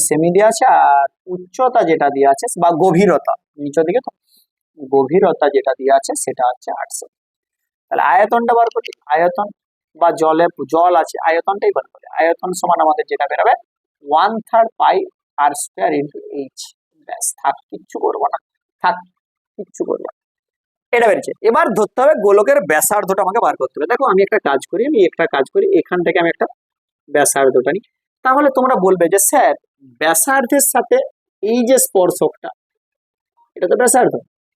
সেমি দিয়ে আছে, আর উচ্চতা যেটা দিয়ে আছে বা গভীরতা নিচের দিকে, তো গভীরতা যেটা দিয়ে আছে সেটা হচ্ছে 8 সেমি। তাহলে আয়তনটা বার করি, আয়তন বা জল আছে আয়তনটাই বার করি, আয়তন সমান আমাদের যেটা বেরোবে 1/3 পাই আর স্কয়ার ইন্টু এইচ। ব্যাস, থাক কিচ্ছু করবো না, এটা বেরিয়েছে। এবার ধরতে হবে গোলকের ব্যাসার্ধটা আমাকে বার করতে হবে। দেখো আমি একটা কাজ করি, এখান থেকে আমি একটা ব্যাসার্ধটা নিই, তাহলে তোমরা বলবে যে স্যার ব্যাসার্ধের সাথে এই যে স্পর্শকটা, এটা তো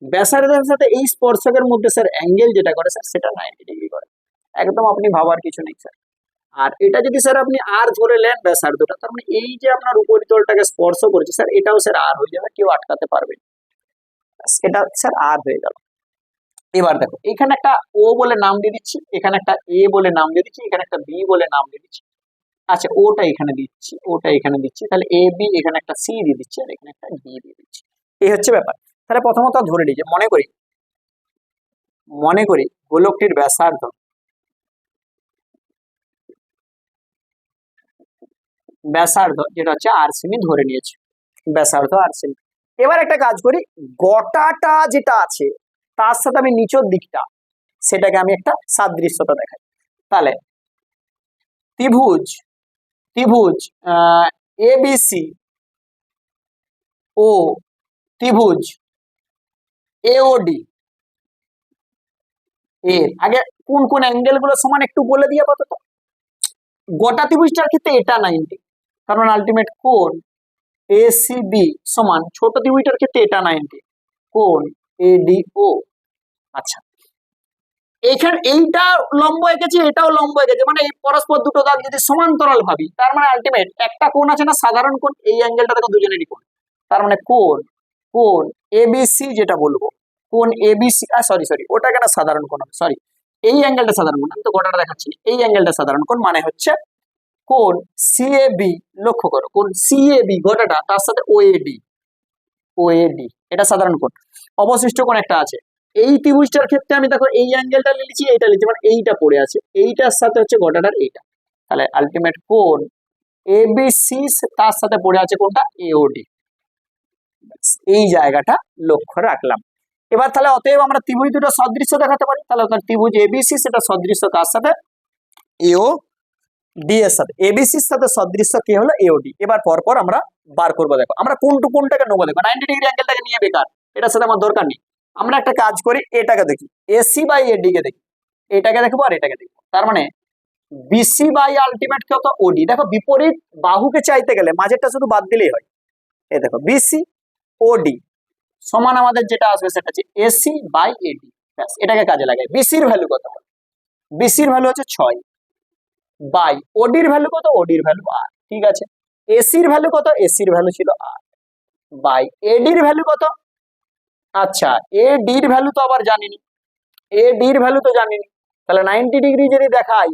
ব্যাসার্ধের সাথে এই স্পর্শকের মধ্যে স্যার অ্যাঙ্গেল যেটা করে স্যার সেটা 90 ডিগ্রি করে। একদম আপনি ভাবার কিছু নেই স্যার। আর এটা যদি স্যার আপনি আর ধরে নেন ব্যাসার্ধটা, তার মানে এই যে আপনার উপরিতলটাকে স্পর্শ করেছে স্যার, এটাও স্যার আর হয়ে যাবে, কেউ আটকাতে পারবে না, এটা স্যার আর হয়ে গেল। এবার দেখো এখানে একটা ও বলে নাম দিয়ে দিচ্ছি, এখানে একটা এ বলে নাম দিয়ে দিচ্ছি, এখানে একটা বি বলে নাম দিয়ে দিচ্ছি। আচ্ছা ওটা এখানে দিচ্ছি, তাহলে এ বি, এখানে একটা সি দিয়ে দিচ্ছি, আর এখানে একটা ডি দিয়ে দিচ্ছি। এই হচ্ছে ব্যাপার। তাহলে প্রথমত ধরে নিই যে মনে করি গোলকটির ব্যাসার্ধ যেটা হচ্ছে আর সেমি ধরে নিয়েছি, ব্যাসার্ধ আর সেমি। এবার একটা কাজ করি, গোটাটা যেটা আছে তার সাথে আমি নিচের দিকটা সেটাকে আমি একটা সাদৃশ্যতা দেখাই। তাহলে ত্রিভুজ এবিসি ও ত্রিভুজ এওডি এর আগে কোন কোন অ্যাঙ্গেল গুলো সমান একটু বলে দিয়ে আপাতত। গোটা ত্রিভুজটার ক্ষেত্রে এটা 90, কারণ আলটিমেট কোণ এসিবি সমান, ছোট ত্রিভুজটার ক্ষেত্রে এটা 90, কোণ এডিও আচ্ছা, এইখানে এইটা লম্ব এঁকেছি, এটাও লম্ব এঁকেছে, মানে এই পরস্পর দুটো দাগ যদি সমান্তরাল ভাবি, তার মানে আলটিমেট একটা কোণ আছে না সাধারণ কোণ, এই অ্যাঙ্গেলটা দেখো দুজনেরই কোণ, তার মানে কোণ কোণ এবিসি যেটা বলবো, কোণ এবিসি, সরি সরি ওটা কেন সাধারণ কোণ হবে, সরি এই অ্যাঙ্গেলটা সাধারণ কোণ, আমি তো গোটাটা দেখাচ্ছি, এই অ্যাঙ্গেলটা সাধারণ কোণ, মানে হচ্ছে কোণ সিএবি, লক্ষ্য করো কোণ সিএবি গোটাটা, তার সাথে ওএডি, ওএডি এটা সাধারণ কোণ। অবশিষ্ট কোণ একটা আছে, এই ত্রিভুজটার ক্ষেত্রে আমি দেখো এই অ্যাঙ্গেলটা লিখেছি, এইটা লিখছি, মানে এইটা পড়ে আছে, এইটার সাথে হচ্ছে গোটাটার এইটা, তাহলে আলটিমেট কোণ এবিসি তার সাথে পড়ে আছে কোনটা এওডি, এই জায়গাটা লক্ষ্য রাখলাম। এবার তাহলে অতএব আমরা ত্রিভুজ দুটো সদৃশ্য দেখাতে পারি, তাহলে ত্রিভুজ এবিসি সেটা সদৃশ্য কার সাথে, এও ডি এর সাথে, এবিসির সাথে সদৃশ্য কি হলো এওডি। এবার পরপর আমরা বার করবো, দেখো আমরা কোন টু কোনটাকে নেবো, দেখো 90 ডিগ্রি অ্যাঙ্গেলটাকে নিয়ে বেকার, এটার সাথে আমার দরকার নেই, আমরা একটা কাজ করি, এটাকে দেখি এসি বাই এডি কে দেখি, এটাকে দেখবো আর এটাকে দেখবো, তার মানে বিসি বাই আলটিমেট কত ওডি, দেখো বিপরীত বাহুকে চাইতে গেলে মাঝেরটা শুধু বাদ দিলেই হয়, এই দেখো বিসি ওডি সমান আমাদের যেটা আসবে সেটা হচ্ছে এসি বাই এডি, ব্যাস এটাকে কাজে লাগাই। বিসির ভ্যালু কত, বিসির ভ্যালু হচ্ছে 6 বাই ওডির ভ্যালু কত, ওডির ভ্যালু 8, ঠিক আছে, এসির ভ্যালু কত, এসির ভ্যালু ছিল 8 বাই এডির ভ্যালু কত, আচ্ছা এডির ভ্যালু তো আবার জানিনি, এডির ভ্যালু তো জানিনি, তাহলে 90 ডিগ্রি যদি দেখাই,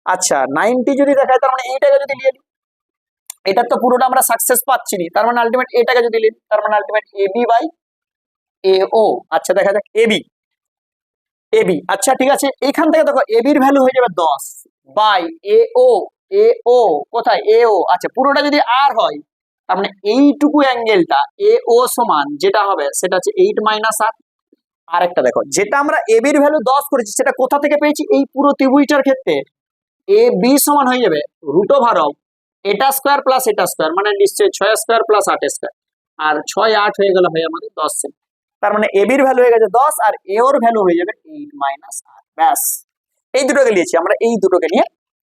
আচ্ছা 90 যদি দেখায়, তার মানে এইটাকে যদি নিয়ে নিই, এটা তো পুরোটা আমরা সাকসেস পাচ্ছি না, তার মানে আলটিমেট এটাকে যদি নিই, তার মানে আলটিমেট এবি বাই এও, আচ্ছা দেখা যাক এবি, এবি আচ্ছা ঠিক আছে, এখান থেকে দেখো এবির ভ্যালু হয়ে যাবে 10 বাই এও, এও কোথায় এও, আচ্ছা পুরোটা যদি আর হয়, তার মানে এইটুকু অ্যাঙ্গেলটা এও সমান যেটা হবে সেটা হচ্ছে 8 মাইনাস আর, আরেকটা দেখো যেটা আমরা এবির ভ্যালু 10 করেছি সেটা কোথা থেকে পেয়েছি, এই পুরো ত্রিভুজটার ক্ষেত্রে এ বি সমান হয়ে যাবে রুট ওভার অফ এটা স্কোয়ার প্লাস এটা স্কোয়ার, মানে নিশ্চয়ই 6 স্কোয়ার প্লাস 8 স্কোয়ার, আর 6 8 হয়ে গেল ভাই আমাদের 10 সেমি, তার মানে এবির ভ্যালু হয়ে গেছে 10 আর এ ওর ভ্যালু হয়ে যাবে 8 মাইনাস আর, ব্যাস এই দুটোকে নিয়েছি আমরা, এই দুটোকে নিয়ে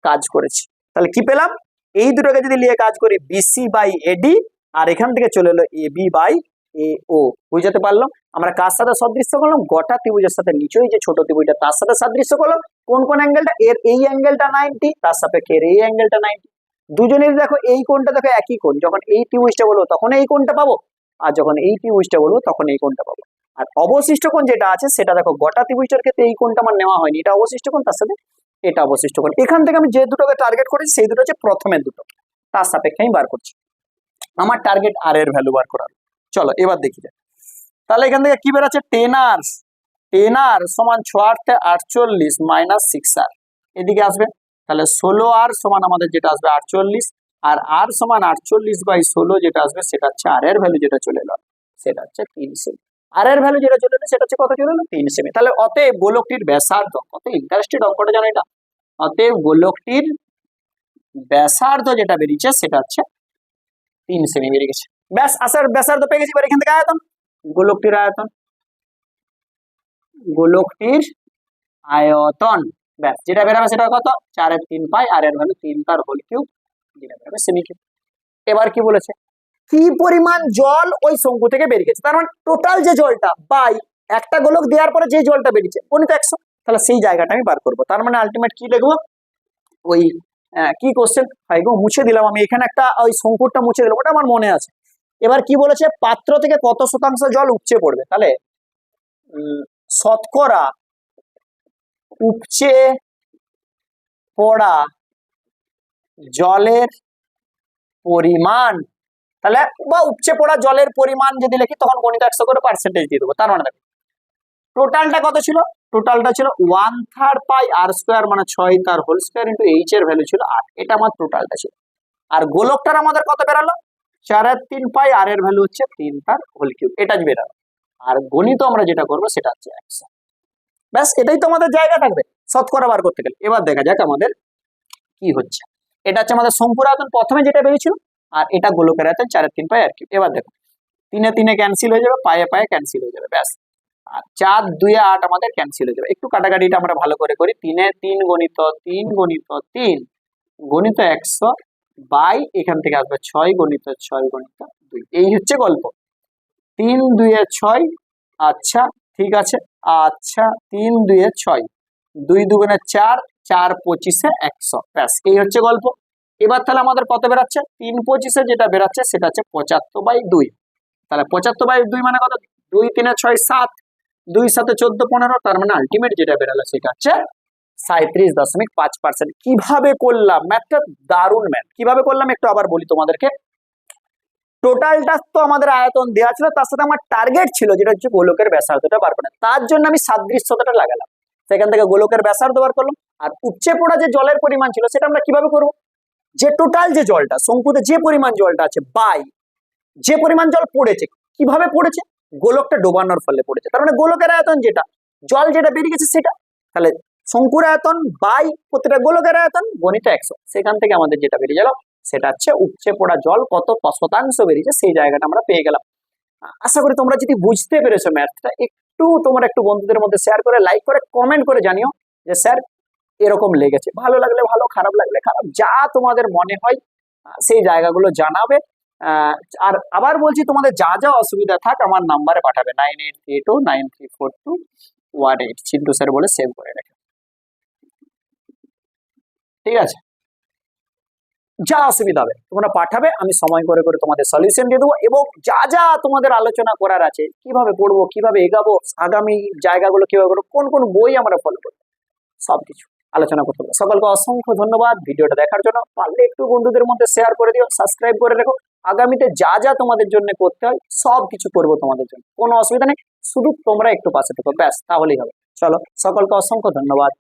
কাজ করেছি, তাহলে কি পেলাম, এই দুটোকে যদি নিয়ে কাজ করি বিসি বাই এডি, আর এখান থেকে চলে এলো এবি বাই এও, বুঝতে পারলাম আমরা কার সাথে সাদৃশ্য করলাম, গোটা ত্রিভুজের সাথে, নিচেই যে ছোট ত্রিভুজটা তার সাথে সাদৃশ্য করলাম, কোন কোন অ্যাঙ্গেলটা, এর এই অ্যাঙ্গেলটা 90, তার সাপেক্ষে এর এই অ্যাঙ্গেলটা 90, দুজনের দেখো এই কোণটা দেখো একই কোণ, যখন এই ত্রিভুজটা বলবো তখন এই কোণটা পাবো, আর যখন এই ত্রিভুজটা বলবো তখন এই কোণটা পাবো, আর অবশিষ্ট কোণ যেটা আছে সেটা দেখো গোটা ত্রিভুজটার ক্ষেত্রে এই কোণটা আমার নেওয়া হয়নি, এটা অবশিষ্ট কোণ, তার সাথে এটা অবশিষ্ট কোণ, এখান থেকে আমি যে দুটোকে টার্গেট করেছি সেই দুটো হচ্ছে প্রথমের দুটো, তার সাপেক্ষে আমি বার করছি, আমার টার্গেট আর এর ভ্যালু বার করার। চলো এবার দেখি যাক, তাহলে এখান থেকে কি বেরোচ্ছে, 10 আর সমান 6 8 48 মাইনাস 6 আর, এদিকে আসবে, তাহলে 16 আর সমান আমাদের যেটা আসবে 48, আর আর সমান 48 বাই 16 যেটা আসবে সেটা হচ্ছে আর এর ভ্যালু যেটা চলে এলো সেটা হচ্ছে 3 সেমি, আর এর ভ্যালু যেটা চলে এলো সেটা হচ্ছে কত চলে এলো 3 সেমি, তাহলে অতএব গোলকটির ব্যাসার্ধ, কত ইন্টারেস্টেড অঙ্কটা জানো এটা, অতএব গোলকটির ব্যাসার্ধ যেটা বেরিয়েছে সেটা হচ্ছে 3 সেমি বেরিয়ে গেছে, ব্যাস আসার ব্যাসার্ধ পেয়ে গেছি, এবার এখান থেকে আয়তন, গোলকটির আয়তন, গোলকটির আয়তন, ব্যাস যেটা বেরাবে সেটা কত 4/3 পাই, আর এর ভ্যালু 3 তার হোল কিউব, যেটা বেরাবে সেমি কিউব। এবার কি বলেছে, কি পরিমাণ জল ওই শঙ্কু থেকে বেরিয়ে গেছে, তার মানে টোটাল যে জলটা বাই একটা গোলক দেওয়ার পরে যে জলটা বেরিয়েছে গণিত 100, তাহলে সেই জায়গাটা আমি বার করবো, তার মানে আলটিমেট কি লিখবো, ওই কি কোশ্চেন হয় গো, মুছে দিলাম আমি এখানে একটা ওই শঙ্কুরটা মুছে দিলাম, ওটা আমার মনে আছে। এবার কি বলেছে, পাত্র থেকে কত শতাংশ জল উপচে পড়বে, তাহলে শতকরা উপচে পড়া জলের পরিমাণ, তাহলে বা উপচে পড়া জলের পরিমাণ যদি লিখি তখন গণিত 100 করে পার্সেন্টেজ দিয়ে দেবো, তার মানে দেখো টোটালটা কত ছিল, টোটালটা ছিল 1/3 পাই আর স্কোয়ার, মানে 6 তার হোল স্কোয়ার ইন্টু এইচ এর ভ্যালু ছিল 8, এটা আমার টোটালটা ছিল, আর গোলকটার আমাদের কত বেরালো 4/3 পাই, আর এর ভ্যালু হচ্ছে 3 তার হোল কিউব, এটা বেরালো, আর গণিত আমরা যেটা করবো সেটা হচ্ছে 100, ব্যাস এটাই তো আমাদের জায়গা থাকবে শতকরা বার করতে গেলে। এবার দেখা যাক আমাদের কি হচ্ছে, এটা হচ্ছে আমাদের শঙ্কুর আয়তন প্রথমে যেটা বেরিয়েছিল, আর এটা গোলকের আয়তন 4/3 পাই আর কিউব, এবার দেখো 3 3 ক্যান্সেল হয়ে যাবে, পায়ে পায়ে ক্যান্সেল হয়ে যাবে, ব্যাস আর 4 2 8 আমাদের ক্যান্সেল হয়ে যাবে, একটু কাটাকাটিটা আমরা ভালো করে করি, 3 এ 3 গণিত 3 গণিত 3 গণিত 100 বাই এখান থেকে আসবে 6 গণিত 6 গণিত 2, এই হচ্ছে গল্প, 3 2 এ 6, আচ্ছা ঠিক আছে। আচ্ছা 3 2 6, 2 2 4, 4 25 100, ব্যাস এই হচ্ছে গল্প। এবার তাহলে আমাদের কত বেরাচ্ছে? 3 25 যেটা বেরাচ্ছে সেটা হচ্ছে 75/2। তাহলে 75/2 মানে কত? 2 3 6 7, 2 7 14 15, তার মানে আলটিমেট যেটা বেরালো সেটা হচ্ছে 37.5%। কিভাবে করলাম ম্যাথটা? দারুণ ম্যাথ। কিভাবে করলাম একটু আবার বলি তোমাদেরকে। টোটালটা তো আমাদের আয়তন দেওয়া ছিল, তার সাথে আমার টার্গেট ছিল যেটা হচ্ছে গোলকের ব্যাসার্ধটা বার করা। তার জন্য আমি সাদৃশ্যতাটা লাগালাম, সেখান থেকে গোলকের ব্যাসার্ধ বার করলাম। আর উপচে পড়া যে জলের পরিমাণ ছিল সেটা আমরা কিভাবে করবো? যে টোটাল যে জলটা শঙ্কুতে যে পরিমাণ জলটা আছে বাই যে পরিমাণ জল পড়েছে, কিভাবে পড়েছে? গোলকটা ডোবানোর ফলে পড়েছে, তার মানে গোলকের আয়তন যেটা, জল যেটা বেরিয়ে গেছে সেটা। তাহলে শঙ্কুর আয়তন বাই প্রতিটা গোলকের আয়তন গণিত 100। সেখান থেকে আমাদের যেটা বেরিয়ে গেল সেটা হচ্ছে উপচে পড়া জল কত শতাংশ বেরিয়েছে, সেই জায়গাটা আমরা পেয়ে গেলাম। আশা করি তোমরা যদি বুঝতে পেরেছো ম্যাথটা, তোমরা একটু বন্ধুদের মধ্যে শেয়ার করে, লাইক করে, কমেন্ট করে জানিও যে স্যার এরকম লেগেছে। ভালো লাগলে ভালো, খারাপ লাগলে খারাপ, যা তোমাদের মনে হয় সেই জায়গাগুলো জানাবে। আর আবার বলছি, তোমাদের যা যা অসুবিধা থাক আমার নাম্বারে পাঠাবে 9832934218। চিন্টু স্যার বলে সেভ করে রেখে, ঠিক আছে? যা অসুবিধা হবে তোমরা পাঠাবে, আমি সময় করে করে তোমাদের সলিউশন দিয়ে দেবো। এবং যা যা তোমাদের আলোচনা করার আছে, কিভাবে পড়বো, কিভাবে এগাবো, আগামী জায়গাগুলো কিভাবে করবো, কোন কোন বই আমরা ফলো করবো, সবকিছু আলোচনা করতে হবে। সকলকে অসংখ্য ধন্যবাদ ভিডিওটা দেখার জন্য। পারলে একটু বন্ধুদের মধ্যে শেয়ার করে দিও, সাবস্ক্রাইব করে রেখো। আগামীতে যা যা তোমাদের জন্য করতে হয় সব কিছু করবো তোমাদের জন্য, কোনো অসুবিধা নেই। শুধু তোমরা একটু পাশে থেকো, ব্যাস তাহলেই হবে। চলো, সকলকে অসংখ্য ধন্যবাদ।